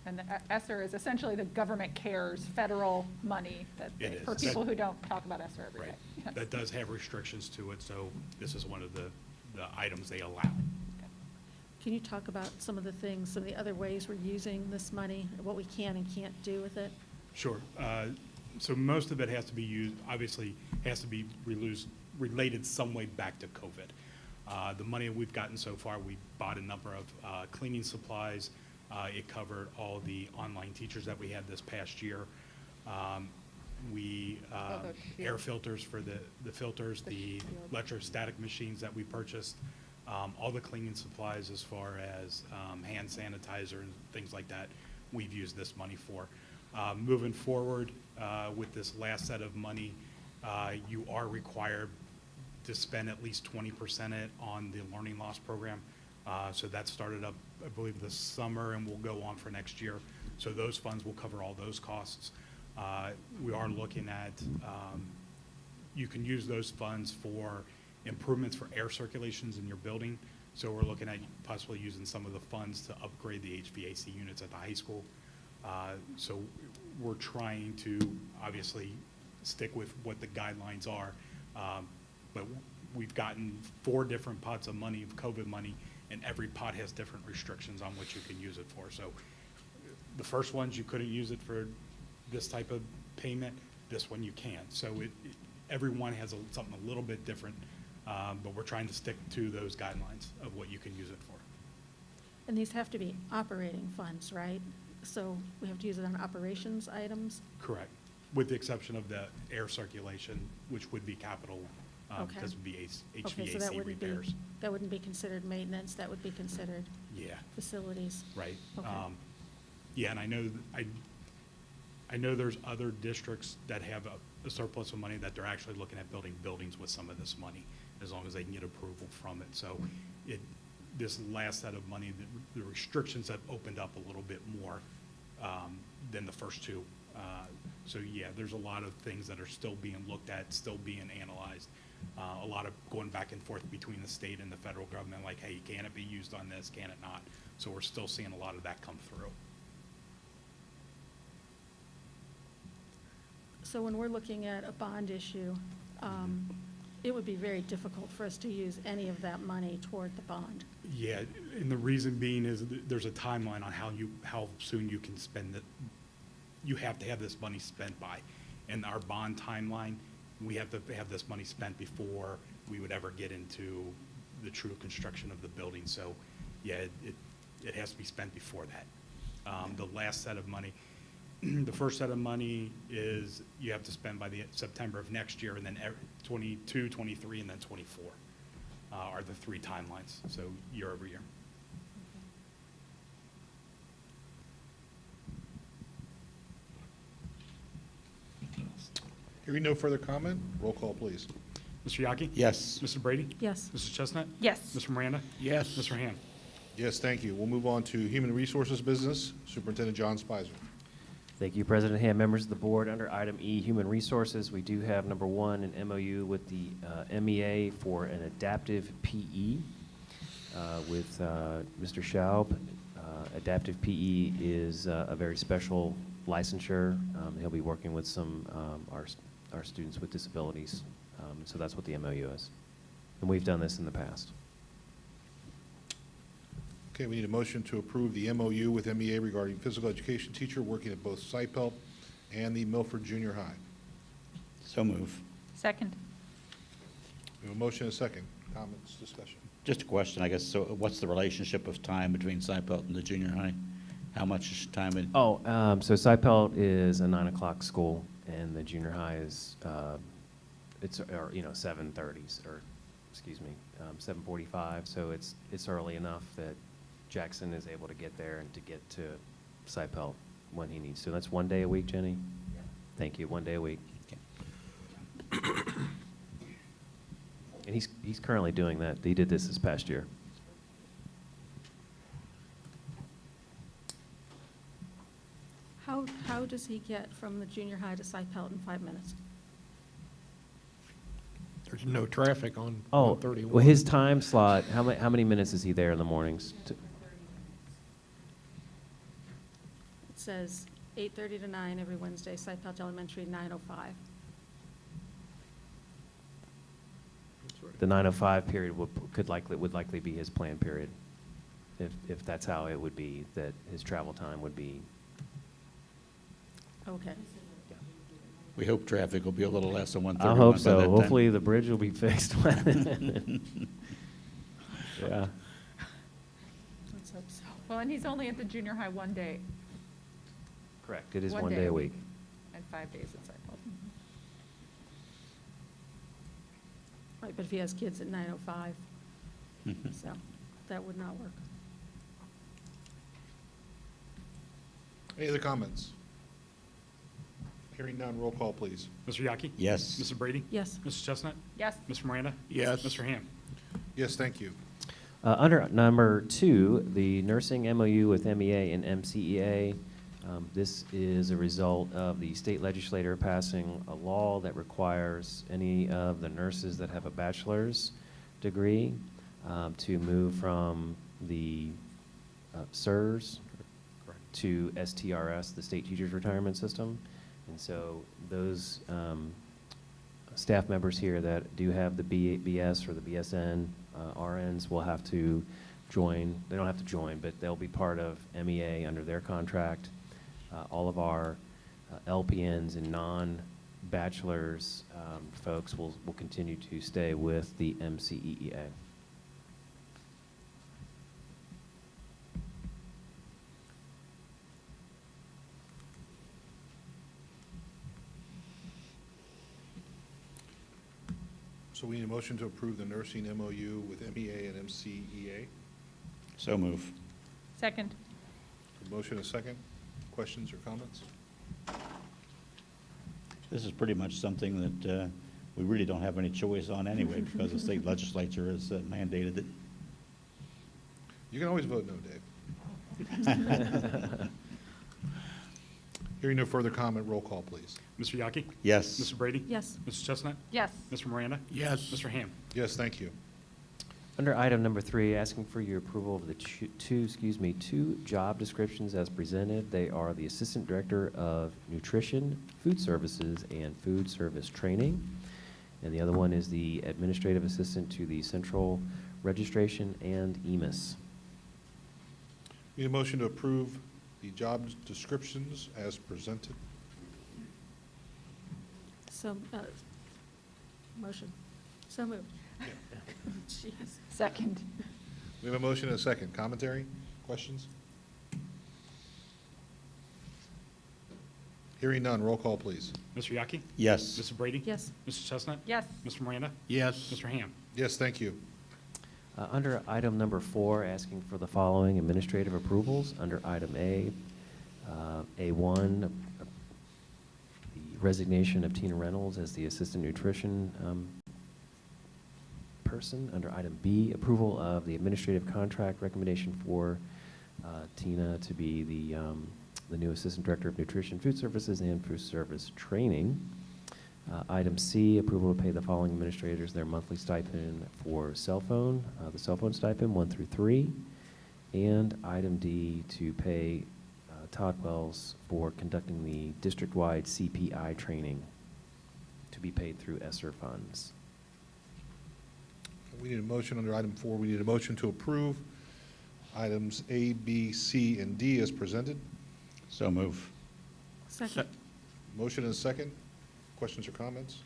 And the ESSER is essentially the government cares federal money that, It is. for people who don't talk about ESSER every Right. day. That does have restrictions to it, so this is one of the items they allow. Can you talk about some of the things, some of the other ways we're using this money, what we can and can't do with it? Sure. So most of it has to be used, obviously, has to be related some way back to COVID. The money we've gotten so far, we bought a number of cleaning supplies. It covered all the online teachers that we had this past year. Air filters for the filters, the electrostatic machines that we purchased, all the cleaning supplies as far as hand sanitizer and things like that, we've used this money for. Moving forward with this last set of money, you are required to spend at least 20% it on the learning loss program. So that started up, I believe, this summer and will go on for next year. So those funds will cover all those costs. We are looking at, you can use those funds for improvements for air circulations in your building. So we're looking at possibly using some of the funds to upgrade the HVAC units at the high school. So we're trying to obviously stick with what the guidelines are. But we've gotten 4 different pots of money, of COVID money, and every pot has different restrictions on what you can use it for. So the first ones, you couldn't use it for this type of payment. This one you can. So everyone has something a little bit different, but we're trying to stick to those guidelines of what you can use it for. And these have to be operating funds, right? So we have to use it on operations items? Correct, with the exception of the air circulation, which would be capital, Okay. because it would be Okay, so that HVAC wouldn't be, repairs. that wouldn't be considered maintenance, that would be considered Yeah, facilities. right. Okay. Yeah, and I know there's other districts that have a surplus of money that they're actually looking at building buildings with some of this money, as long as they can get approval from it. So this last set of money, the restrictions have opened up a little bit more than the first 2. So yeah, there's a lot of things that are still being looked at, still being analyzed. A lot of going back and forth between the state and the federal government, like, hey, can it be used on this, can it not? So we're still seeing a lot of that come through. So when we're looking at a bond issue, it would be very difficult for us to use any of that money toward the bond. Yeah, and the reason being is there's a timeline on how soon you can spend it. You have to have this money spent by. And our bond timeline, we have to have this money spent before we would ever get into the true construction of the building. So yeah, it has to be spent before that. The last set of money, the first set of money is you have to spend by the September of next year, and then 22, 23, and then 24 are the 3 timelines, so year over year. Hearing no further comment, roll call, please. Mr. Yaki? Yes. Mr. Brady? Yes. Mrs. Chestnut? Yes. Mr. Miranda? Yes. Mr. Ham? Yes, thank you. We'll move on to Human Resources Business. Superintendent John Spicer. Thank you, President Ham. Members of the board, under item E, Human Resources, we do have number 1, an MOU with the MEA for an adaptive PE with Mr. Schaub. Adaptive PE is a very special licensure. He'll be working with some our students with disabilities. So that's what the MOU is. And we've done this in the past. Okay, we need a motion to approve the MOU with MEA regarding physical education teacher working at both SIPELP and the Milford Junior High. So move. Second. We have a motion and a second. Comments, discussion. Just a question, I guess. So what's the relationship of time between SIPELT and the junior high? How much time? So SIPELT is a 9 o'clock school, and the junior high is, it's, or, 7:30s, or, excuse me, 7:45. So it's early enough that Jackson is able to get there and to get to SIPELT when he needs to. That's 1 day a week, Jenny? Yeah. Thank you, 1 day a week. Okay. And he's currently doing that. He did this past year. How does he get from the junior high to SIPELT in 5 minutes? There's no traffic on Oh, 131. well, his time slot, how many minutes is he there in the mornings? It says 8:30 to 9 every Wednesday, SIPELT Elementary, 9:05. The 9:05 period would likely be his planned period, if that's how it would be, that his travel time would be. Okay. We hope traffic will be a little less than 131. I hope by so. that time. Hopefully the bridge will be fixed. Yeah. Let's hope so. Well, and he's only at the junior high 1 day Correct. It is 1 1 day a week. and 5 days at SIPELT. Right, but if he has kids at 9:05, so that would not work. Any other comments? Hearing none, roll call, please. Mr. Yaki? Yes. Mr. Brady? Yes. Mrs. Chestnut? Yes. Mr. Miranda? Yes. Mr. Ham? Yes, thank you. Under number 2, the nursing MOU with MEA and MCEA. This is a result of the state legislature passing a law that requires any of the nurses that have a bachelor's degree to move from the SERS to STRS, the State Teachers Retirement System. And so those staff members here that do have the BS or the BSN RNs will have to join. They don't have to join, but they'll be part of MEA under their contract. All of our LPNs and non-bachelors folks will continue to stay with the MCEEA. So we need a motion to approve the nursing MOU with MEA and MCEA. So move. Second. A motion, a second. Questions or comments? This is pretty much something that we really don't have any choice on anyway, because the state legislature has mandated it. You can always vote no, Dave. Hearing no further comment, roll call, please. Mr. Yaki? Yes. Mr. Brady? Yes. Mrs. Chestnut? Yes. Mr. Miranda? Yes. Mr. Ham? Yes, thank you. Under item number 3, asking for your approval of the two job descriptions as presented. They are the Assistant Director of Nutrition, Food Services, and Food Service Training. And the other one is the Administrative Assistant to the Central Registration and EMIS. Need a motion to approve the job descriptions as presented. So, motion. So moved. Jeez. Second. We have a motion and a second. Commentary? Questions? Hearing none, roll call, please. Mr. Yaki? Yes. Mr. Brady? Yes. Mrs. Chestnut? Yes. Mr. Miranda? Yes. Mr. Ham? Yes, thank you. Under item number 4, asking for the following administrative approvals. Under item A, A1, the resignation of Tina Reynolds as the Assistant Nutrition person. Under item B, approval of the administrative contract recommendation for Tina to be the new Assistant Director of Nutrition, Food Services, and Food Service Training. Item C, approval to pay the following administrators their monthly stipend for cell phone, the cell phone stipend 1 through 3. And item D, to pay Todd Wells for conducting the district-wide CPI training to be paid through ESSER funds. We need a motion under item 4. We need a motion to approve items A, B, C, and D as presented. So move. Second. Motion and a second. Questions or comments?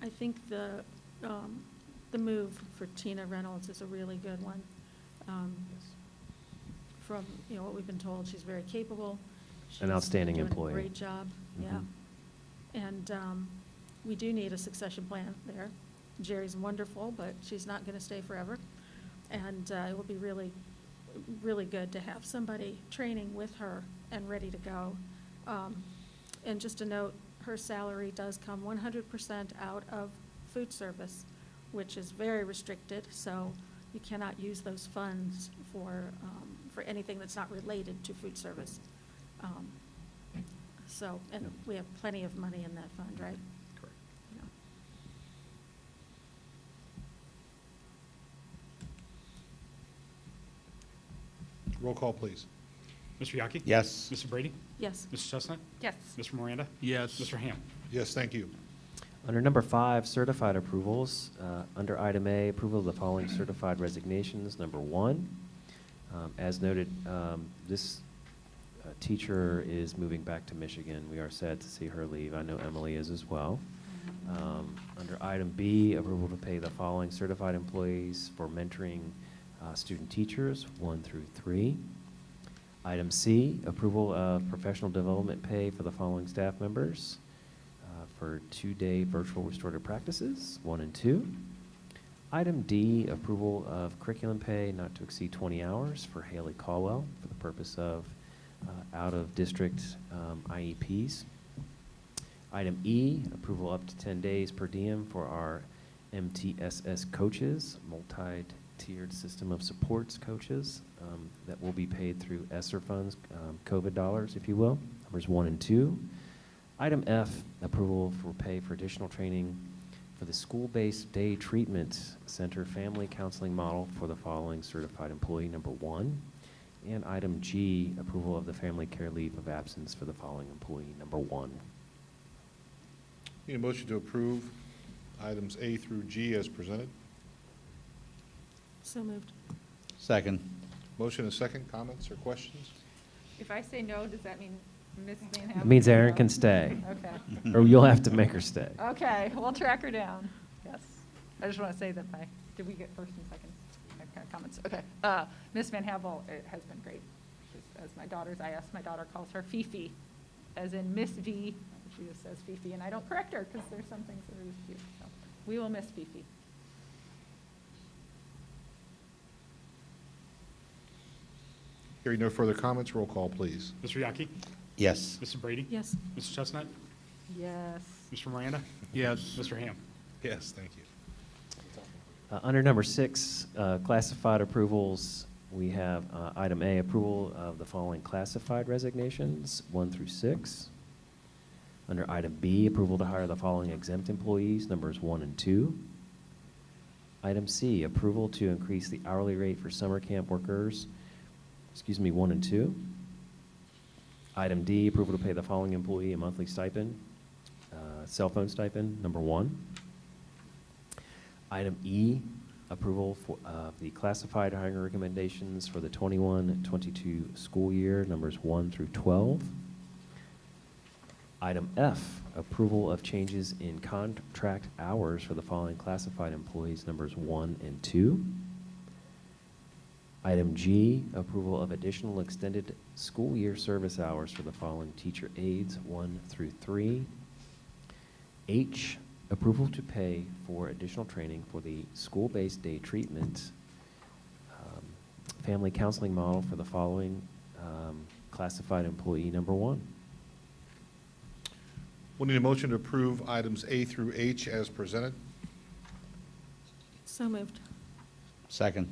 I think the move for Tina Reynolds is a really good one. From, what we've been told, she's very capable. An outstanding She's doing employee. a great job, yeah. Mhm. And we do need a succession plan there. Jerry's wonderful, but she's not going to stay forever. And it will be really, really good to have somebody training with her and ready to go. And just a note, her salary does come 100% out of food service, which is very restricted, so you cannot use those funds for anything that's not related to food service. And we have plenty of money in that fund, right? Correct. Yeah. Roll call, please. Mr. Yaki? Yes. Mr. Brady? Yes. Mrs. Chestnut? Yes. Mr. Miranda? Yes. Mr. Ham? Yes, thank you. Under number 5, certified approvals. Under item A, approval of the following certified resignations. Number 1, as noted, this teacher is moving back to Michigan. We are sad to see her leave. I know Emily is as well. Under item B, approval to pay the following certified employees for mentoring student teachers 1 through 3. Item C, approval of professional development pay for the following staff members for 2-day virtual restorative practices 1 and 2. Item D, approval of curriculum pay not to exceed 20 hours for Haley Caldwell for the purpose of out-of-district IEPs. Item E, approval up to 10 days per diem for our MTSS coaches, multi-tiered system of supports coaches, that will be paid through ESSER funds, COVID dollars, if you will, numbers 1 and 2. Item F, approval for pay for additional training for the school-based day treatment center family counseling model for the following certified employee. Number 1, And item G, approval of the family care leave of absence for the following employee. Number 1. Need a motion to approve items A through G as presented. So moved. Second. Motion and second. Comments or questions? If I say no, does that mean Ms. Van Havel? It means can Erin go? can stay, Okay. or you'll have to make her stay. Okay, we'll track her down. Yes. I just want to say that did we get first and second comments? Okay. Ms. Van Havel, it has been great. As my daughter's, my daughter calls her Fifi, as in Miss V. She just says Fifi, and I don't correct her because there's some things that are just cute. So we will miss Fifi. Hearing no further comments, roll call, please. Mr. Yaki? Yes. Mrs. Brady? Yes. Mrs. Chestnut? Yes. Mr. Miranda? Yes. Mr. Ham? Yes, thank you. Under number 6, classified approvals, we have item A, approval of the following classified resignations, 1 through 6. Under item B, approval to hire the following exempt employees, numbers 1 and 2. Item C, approval to increase the hourly rate for summer camp workers, 1 and 2. Item D, approval to pay the following employee a monthly stipend, cell phone stipend, number 1. Item E, approval for the classified hiring recommendations for the 21-22 school year, numbers 1 through 12. Item F, approval of changes in contract hours for the following classified employees, numbers 1 and 2. Item G, approval of additional extended school year service hours for the following teacher aides, 1 through 3. H, approval to pay for additional training for the school-based day treatment family counseling model for the following classified employee, number 1. We'll need a motion to approve items A through H as presented. So moved. Second.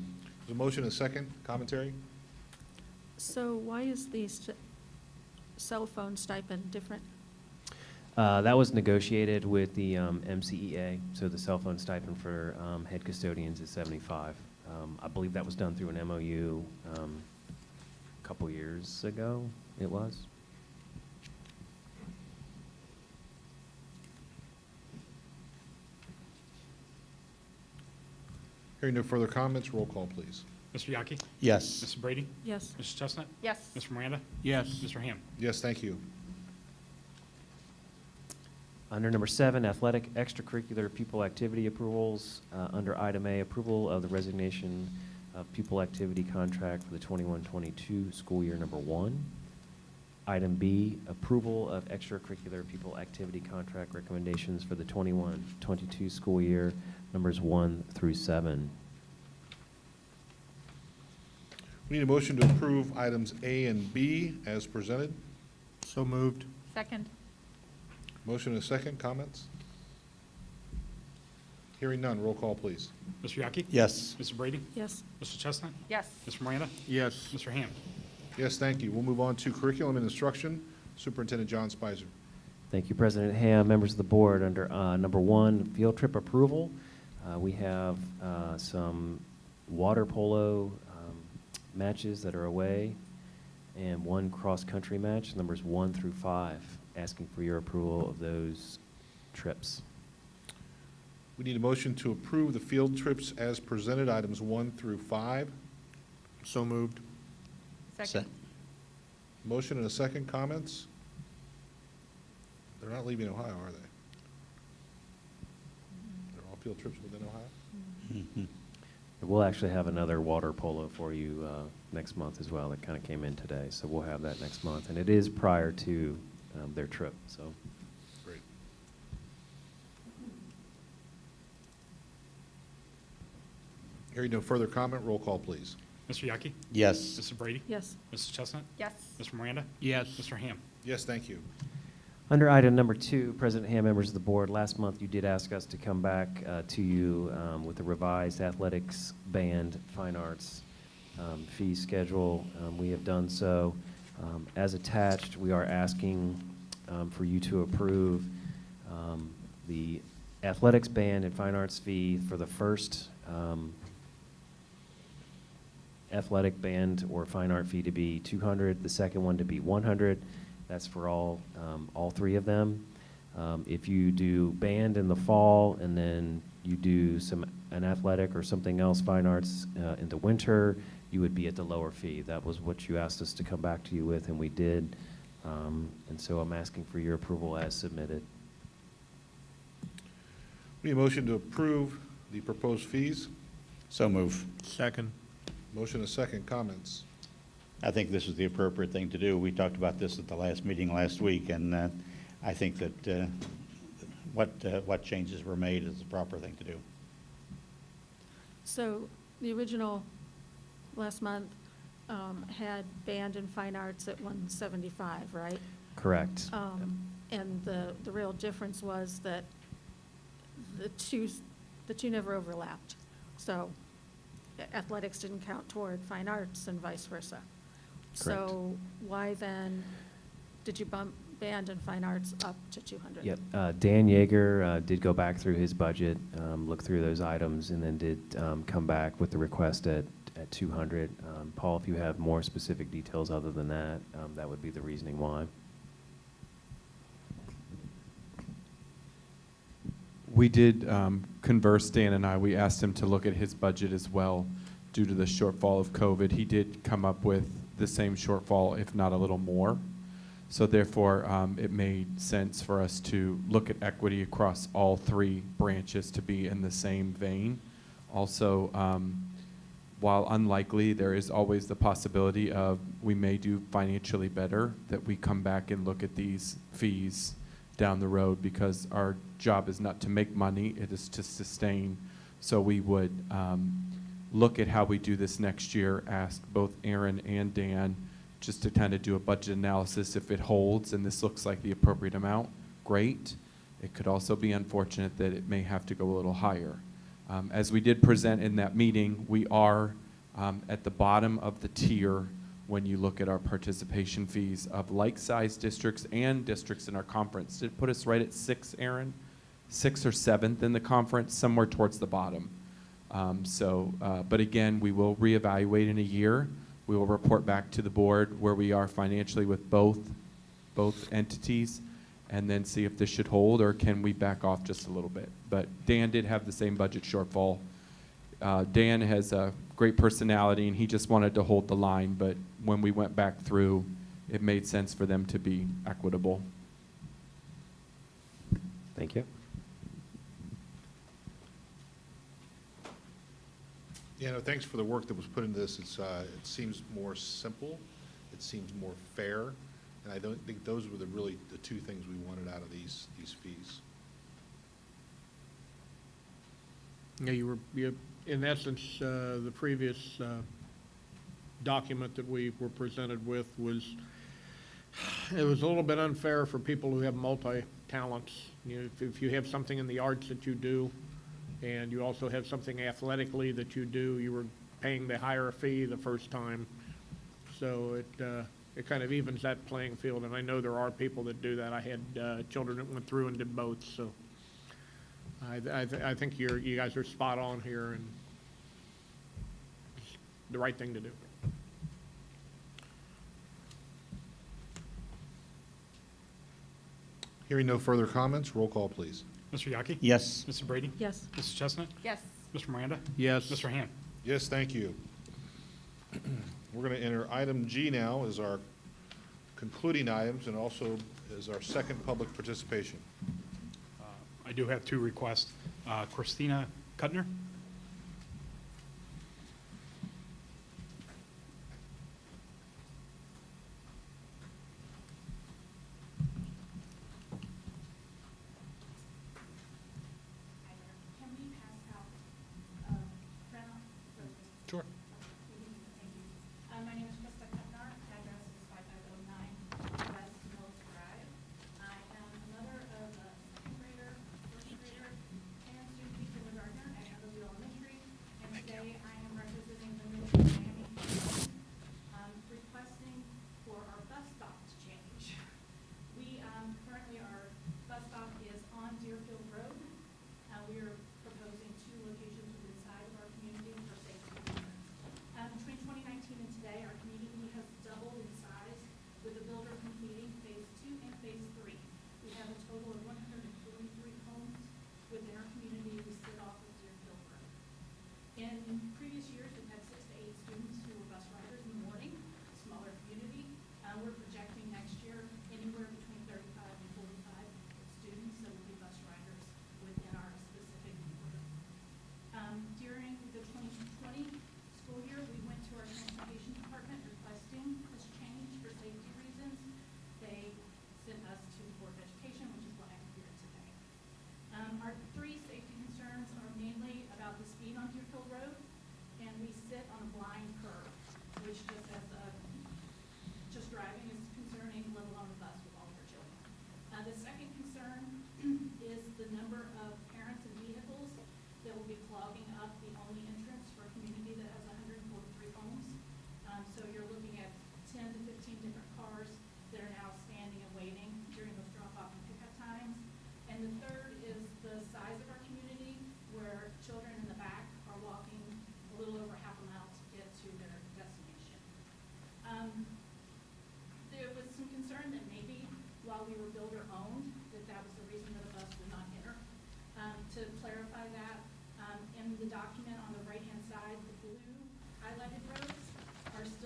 There's a motion and a second. Commentary? So why is the cell phone stipend different? That was negotiated with the MCEA, so the cell phone stipend for head custodians is $75. I believe that was done through an MOU a couple years ago, it was. Hearing no further comments, roll call, please. Mr. Yaki? Yes. Mrs. Brady? Yes. Mrs. Chestnut? Yes. Mr. Miranda? Yes. Mr. Ham? Yes, thank you. Under number 7, athletic extracurricular pupil activity approvals. Under item A, approval of the resignation of pupil activity contract for the 21-22 school year, number 1. Item B, approval of extracurricular pupil activity contract recommendations for the 21-22 school year, numbers 1 through 7. We need a motion to approve items A and B as presented. So moved. Second. Motion and a second. Comments? Hearing none, roll call, please. Mr. Yaki? Yes. Mrs. Brady? Yes. Mrs. Chestnut? Yes. Mr. Miranda? Yes. Mr. Ham? Yes, thank you. We'll move on to curriculum and instruction. Superintendent John Spicer. Thank you, President Ham, members of the board. Under number 1, field trip approval, we have some water polo matches that are away and 1 cross-country match, numbers 1 through 5, asking for your approval of those trips. We need a motion to approve the field trips as presented, items 1 through 5. So moved. Second. Motion and a second. Comments? They're not leaving Ohio, are they? They're all field trips within Ohio? We'll actually have another water polo for you next month as well. That kind of came in today, so we'll have that next month. And it is prior to their trip, so. Great. Hearing no further comment, roll call, please. Mr. Yaki? Yes. Mrs. Brady? Yes. Mrs. Chestnut? Yes. Mr. Miranda? Yes. Mr. Ham? Yes, thank you. Under item number 2, President Ham, members of the board, last month you did ask us to come back to you with a revised athletics, band, fine arts fee schedule. We have done so. As attached, we are asking for you to approve the athletics, band, and fine arts fee for the first athletic, band, or fine art fee to be $200, the second one to be $100. That's for all three of them. If you do band in the fall and then you do an athletic or something else, fine arts, in the winter, you would be at the lower fee. That was what you asked us to come back to you with, and we did. And so I'm asking for your approval as submitted. Need a motion to approve the proposed fees? So move. Second. Motion a second. Comments? I think this is the appropriate thing to do. We talked about this at the last meeting last week, and I think that what changes were made is the proper thing to do. So the original last month had band and fine arts at 175, right? Correct. And the real difference was that the two never overlapped. So athletics didn't count toward fine arts and vice versa. So why then did you bump band and fine arts up to 200? Yep. Dan Yeager did go back through his budget, look through those items, and then did come back with the request at 200. Paul, if you have more specific details other than that, that would be the reasoning why. We did converse, Dan and I. We asked him to look at his budget as well due to the shortfall of COVID. He did come up with the same shortfall, if not a little more. So therefore, it made sense for us to look at equity across all three branches to be in the same vein. Also, while unlikely, there is always the possibility of we may do financially better, that we come back and look at these fees down the road, because our job is not to make money, it is to sustain. So we would look at how we do this next year, ask both Aaron and Dan just to kind of do a budget analysis. If it holds and this looks like the appropriate amount, great. It could also be unfortunate that it may have to go a little higher. As we did present in that meeting, we are at the bottom of the tier when you look at our participation fees of like-sized districts and districts in our conference. Did it put us right at 6, Aaron? 6th or 7th in the conference, somewhere towards the bottom. But again, we will reevaluate in a year. We will report back to the board where we are financially with both entities, and then see if this should hold or can we back off just a little bit. But Dan did have the same budget shortfall. Dan has a great personality, and he just wanted to hold the line, but when we went back through, it made sense for them to be equitable. Thank you. Yeah, no, thanks for the work that was put into this. It seems more simple, it seems more fair, and I don't think those were really the two things we wanted out of these fees. Yeah, you in essence, the previous document that we were presented with was, it was a little bit unfair for people who have multi-talents. You know, if you have something in the arts that you do, and you also have something athletically that you do, you were paying the higher fee the first time. So it kind of evens that playing field, and I know there are people that do that. I had children that went through and did both, so I think you guys are spot on here, and it's the right thing to do. Hearing no further comments, roll call, please. Mr. Yaki? Yes. Mrs. Brady? Yes. Mrs. Chestnut? Yes. Mr. Miranda? Yes. Mr. Ham? Yes, thank you. We're going to enter item G now as our concluding items, and also as our second public participation. I do have two requests. Christina Kuttner? Can we pass out printout? Sure. Thank you. My name is Krista Kepnar. Address is 5509 West Mills Drive. I am a mother of a second grader, first grader, and soon-to-be kindergartner at Milford Elementary. And today I am representing the Milford Miami requesting for our bus stop to change. We currently, our bus stop is on Deerfield Road. We are proposing 2 locations inside of our community for safety reasons.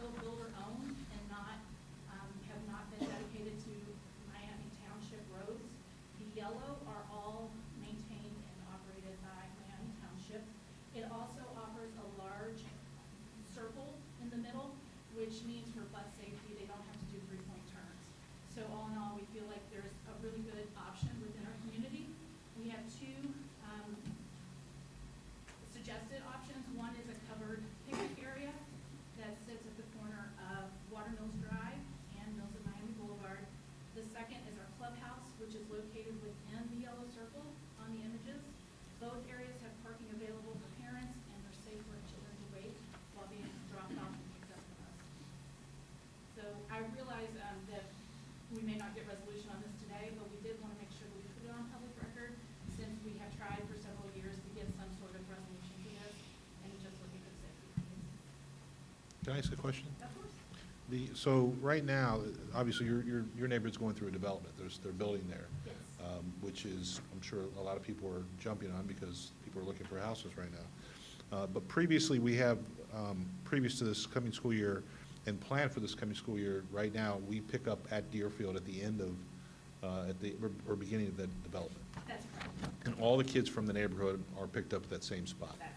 still builder-owned and not, have not been dedicated to Miami Township roads. The yellow are all maintained and operated by Miami Township. It also offers a large circle in the middle, which means for bus safety, they don't have to do three-point turns. So all in all, we feel like there's a really good option within our community. We have two suggested options. One is a covered picnic area that sits at the corner of Watermills Drive and Mills of Miami Boulevard. The second is our clubhouse, which is located within the yellow circle on the images. Both areas have parking available for parents, and they're safe for children to wait while being dropped off and picked up from us. So I realize that we may not get resolution on this today, but we did want to make sure that we put it on public record, since we have tried for several years to get some sort of resolution to this, and just looking for the safety of kids. Can I ask a question? Of course. So right now, obviously, your neighborhood's going through a development. They're building there. Yes. Which is, I'm sure a lot of people are jumping on because people are looking for houses right now. But previously, we have, previous to this coming school year and planned for this coming school year, right now, we pick up at Deerfield at the end of, or beginning of the development. That's correct. And all the kids from the neighborhood are picked up at that same spot. That's correct.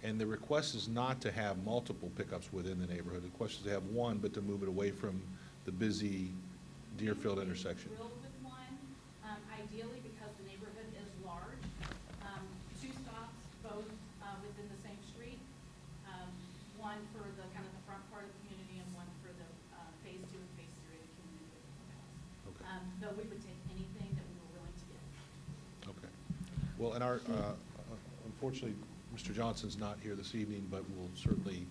And the request is not to have multiple pickups within the neighborhood. The request is to have one, but to move it away from the busy Deerfield intersection. Thrilled with one, ideally because the neighborhood is large. Two stops, both within the same street. One for the kind of the front part of the community and one for the phase 2 and phase 3 of the community. Okay. Though we would take anything that we were willing to get. Okay. Well, and our, unfortunately, Mr. Johnson's not here this evening, but we'll certainly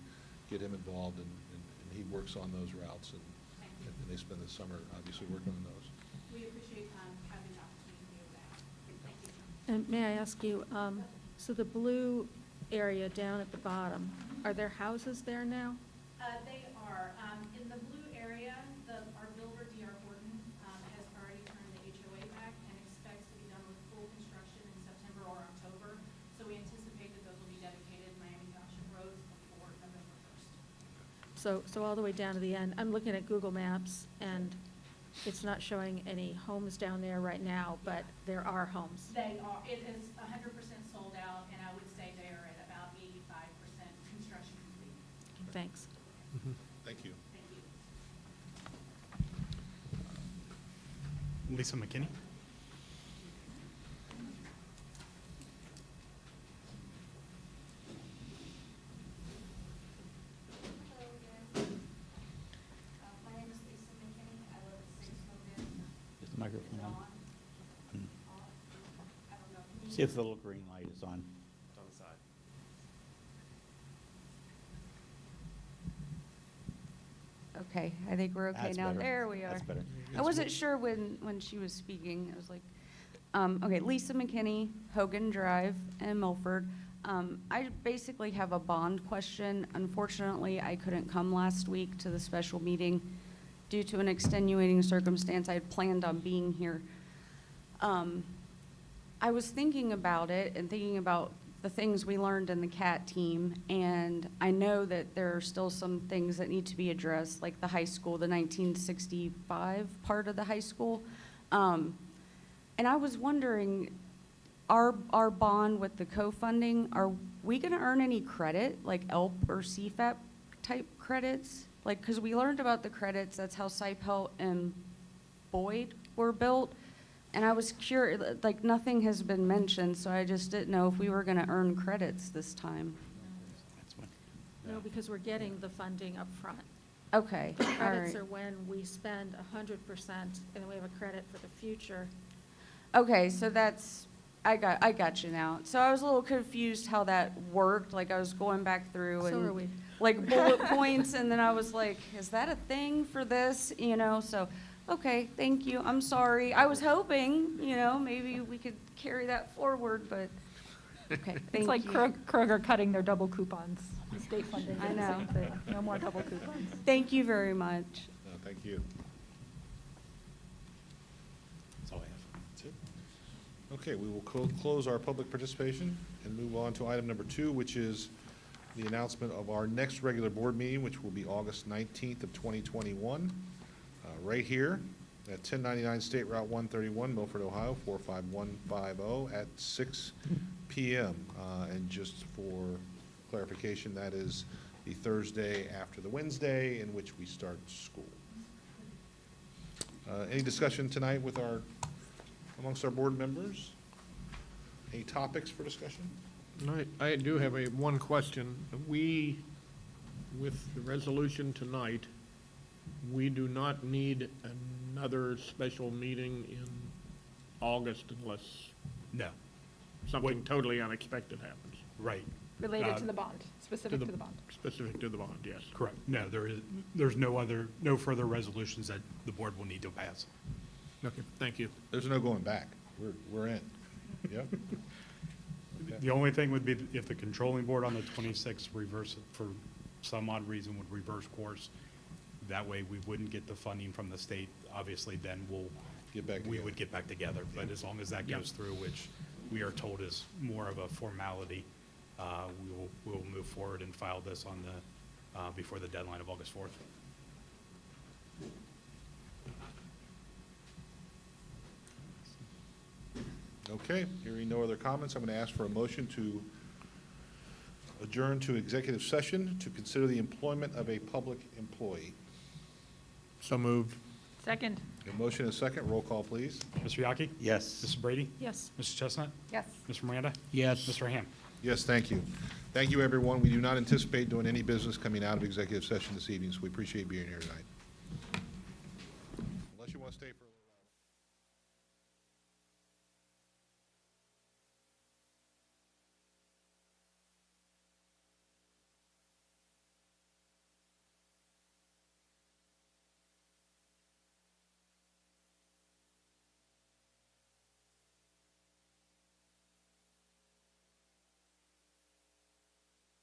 get him involved, and he works on those routes, and they spend the summer, obviously, working on those. We appreciate having the opportunity to do that. Thank you. And may I ask you, so the blue area down at the bottom, are there houses there now? They are. In the blue area, our builder, D.R. Horton, has already turned the HOA back and expects to be done with full construction in September or October. So we anticipate that those will be dedicated Miami Township roads before November 1st. So all the way down to the end, I'm looking at Google Maps, and it's not showing any homes down there right now, but there are homes. They are. It is 100% sold out, and I would say they are at about 85% construction complete. Thanks. Thank you. Thank you. Lisa McKinney? Hello again. My name is Lisa McKinney. I live at 6 Logan. Is the microphone on? On? I don't know. See if the little green light is on. It's on the side. Okay, I think we're okay That's now. better. There we are. That's better. I wasn't sure when she was speaking. I was like, okay, Lisa McKinney, Hogan Drive in Milford. I basically have a bond question. Unfortunately, I couldn't come last week to the special meeting due to an extenuating circumstance. I had planned on being here. I was thinking about it and thinking about the things we learned in the CAT team, and I know that there are still some things that need to be addressed, like the high school, the 1965 part of the high school. And I was wondering, our bond with the co-funding, are we going to earn any credit, like ELP or CFAP type credits? Like, because we learned about the credits, that's how Sipelt and Boyd were built. And I was curious, like, nothing has been mentioned, so I just didn't know if we were going to earn credits this time. That's one. No, because we're getting the funding up front. Okay, all Credits right. are when we spend 100%, and then we have a credit for the future. Okay, so that's, I got you now. So I was a little confused how that worked, like I was going back through and. So are we. Like bullet points, and then I was like, is that a thing for this, so, okay, thank you, I'm sorry. I was hoping, maybe we could carry that forward, but, okay, thank you. It's like Kroger cutting their double coupons, state funding. I did the know. same thing. No more double coupons. Thank you very much. No, thank you. That's all I have. That's it. Okay, we will close our public participation and move on to item number 2, which is the announcement of our next regular board meeting, which will be August 19th of 2021, right here at 1099 State Route 131, Milford, Ohio, 45150 at 6 p.m. And just for clarification, that is the Thursday after the Wednesday in which we start school. Any discussion tonight with amongst our board members? Any topics for discussion? I do have one question. With the resolution tonight, we do not need another special meeting in August unless No, something totally unexpected happens. right. Related to the bond, specific to the bond. Specific to the bond, yes. Correct. No, there's no further resolutions that the board will need to pass. Okay, thank you. There's no going back. We're in. Yep. The only thing would be if the controlling board on the 26th for some odd reason would reverse course. That way we wouldn't get the funding from the state. Obviously, then we would get back together. But as long as that goes through, which we are told is more of a formality, we'll move forward and file this on before the deadline of August 4th. Okay, hearing no other comments, I'm going to ask for a motion to adjourn to executive session to consider the employment of a public employee. So moved. Second, A motion and a second. Roll call, please. Mr. Yaki? Yes. Mrs. Brady? Yes. Mrs. Chestnut? yes. Mr. Miranda? Yes. Mr. Ham? Yes, thank you. Thank you, everyone. We do not anticipate doing any business coming out of executive session this evening, so we appreciate being here tonight. Unless you want to stay for a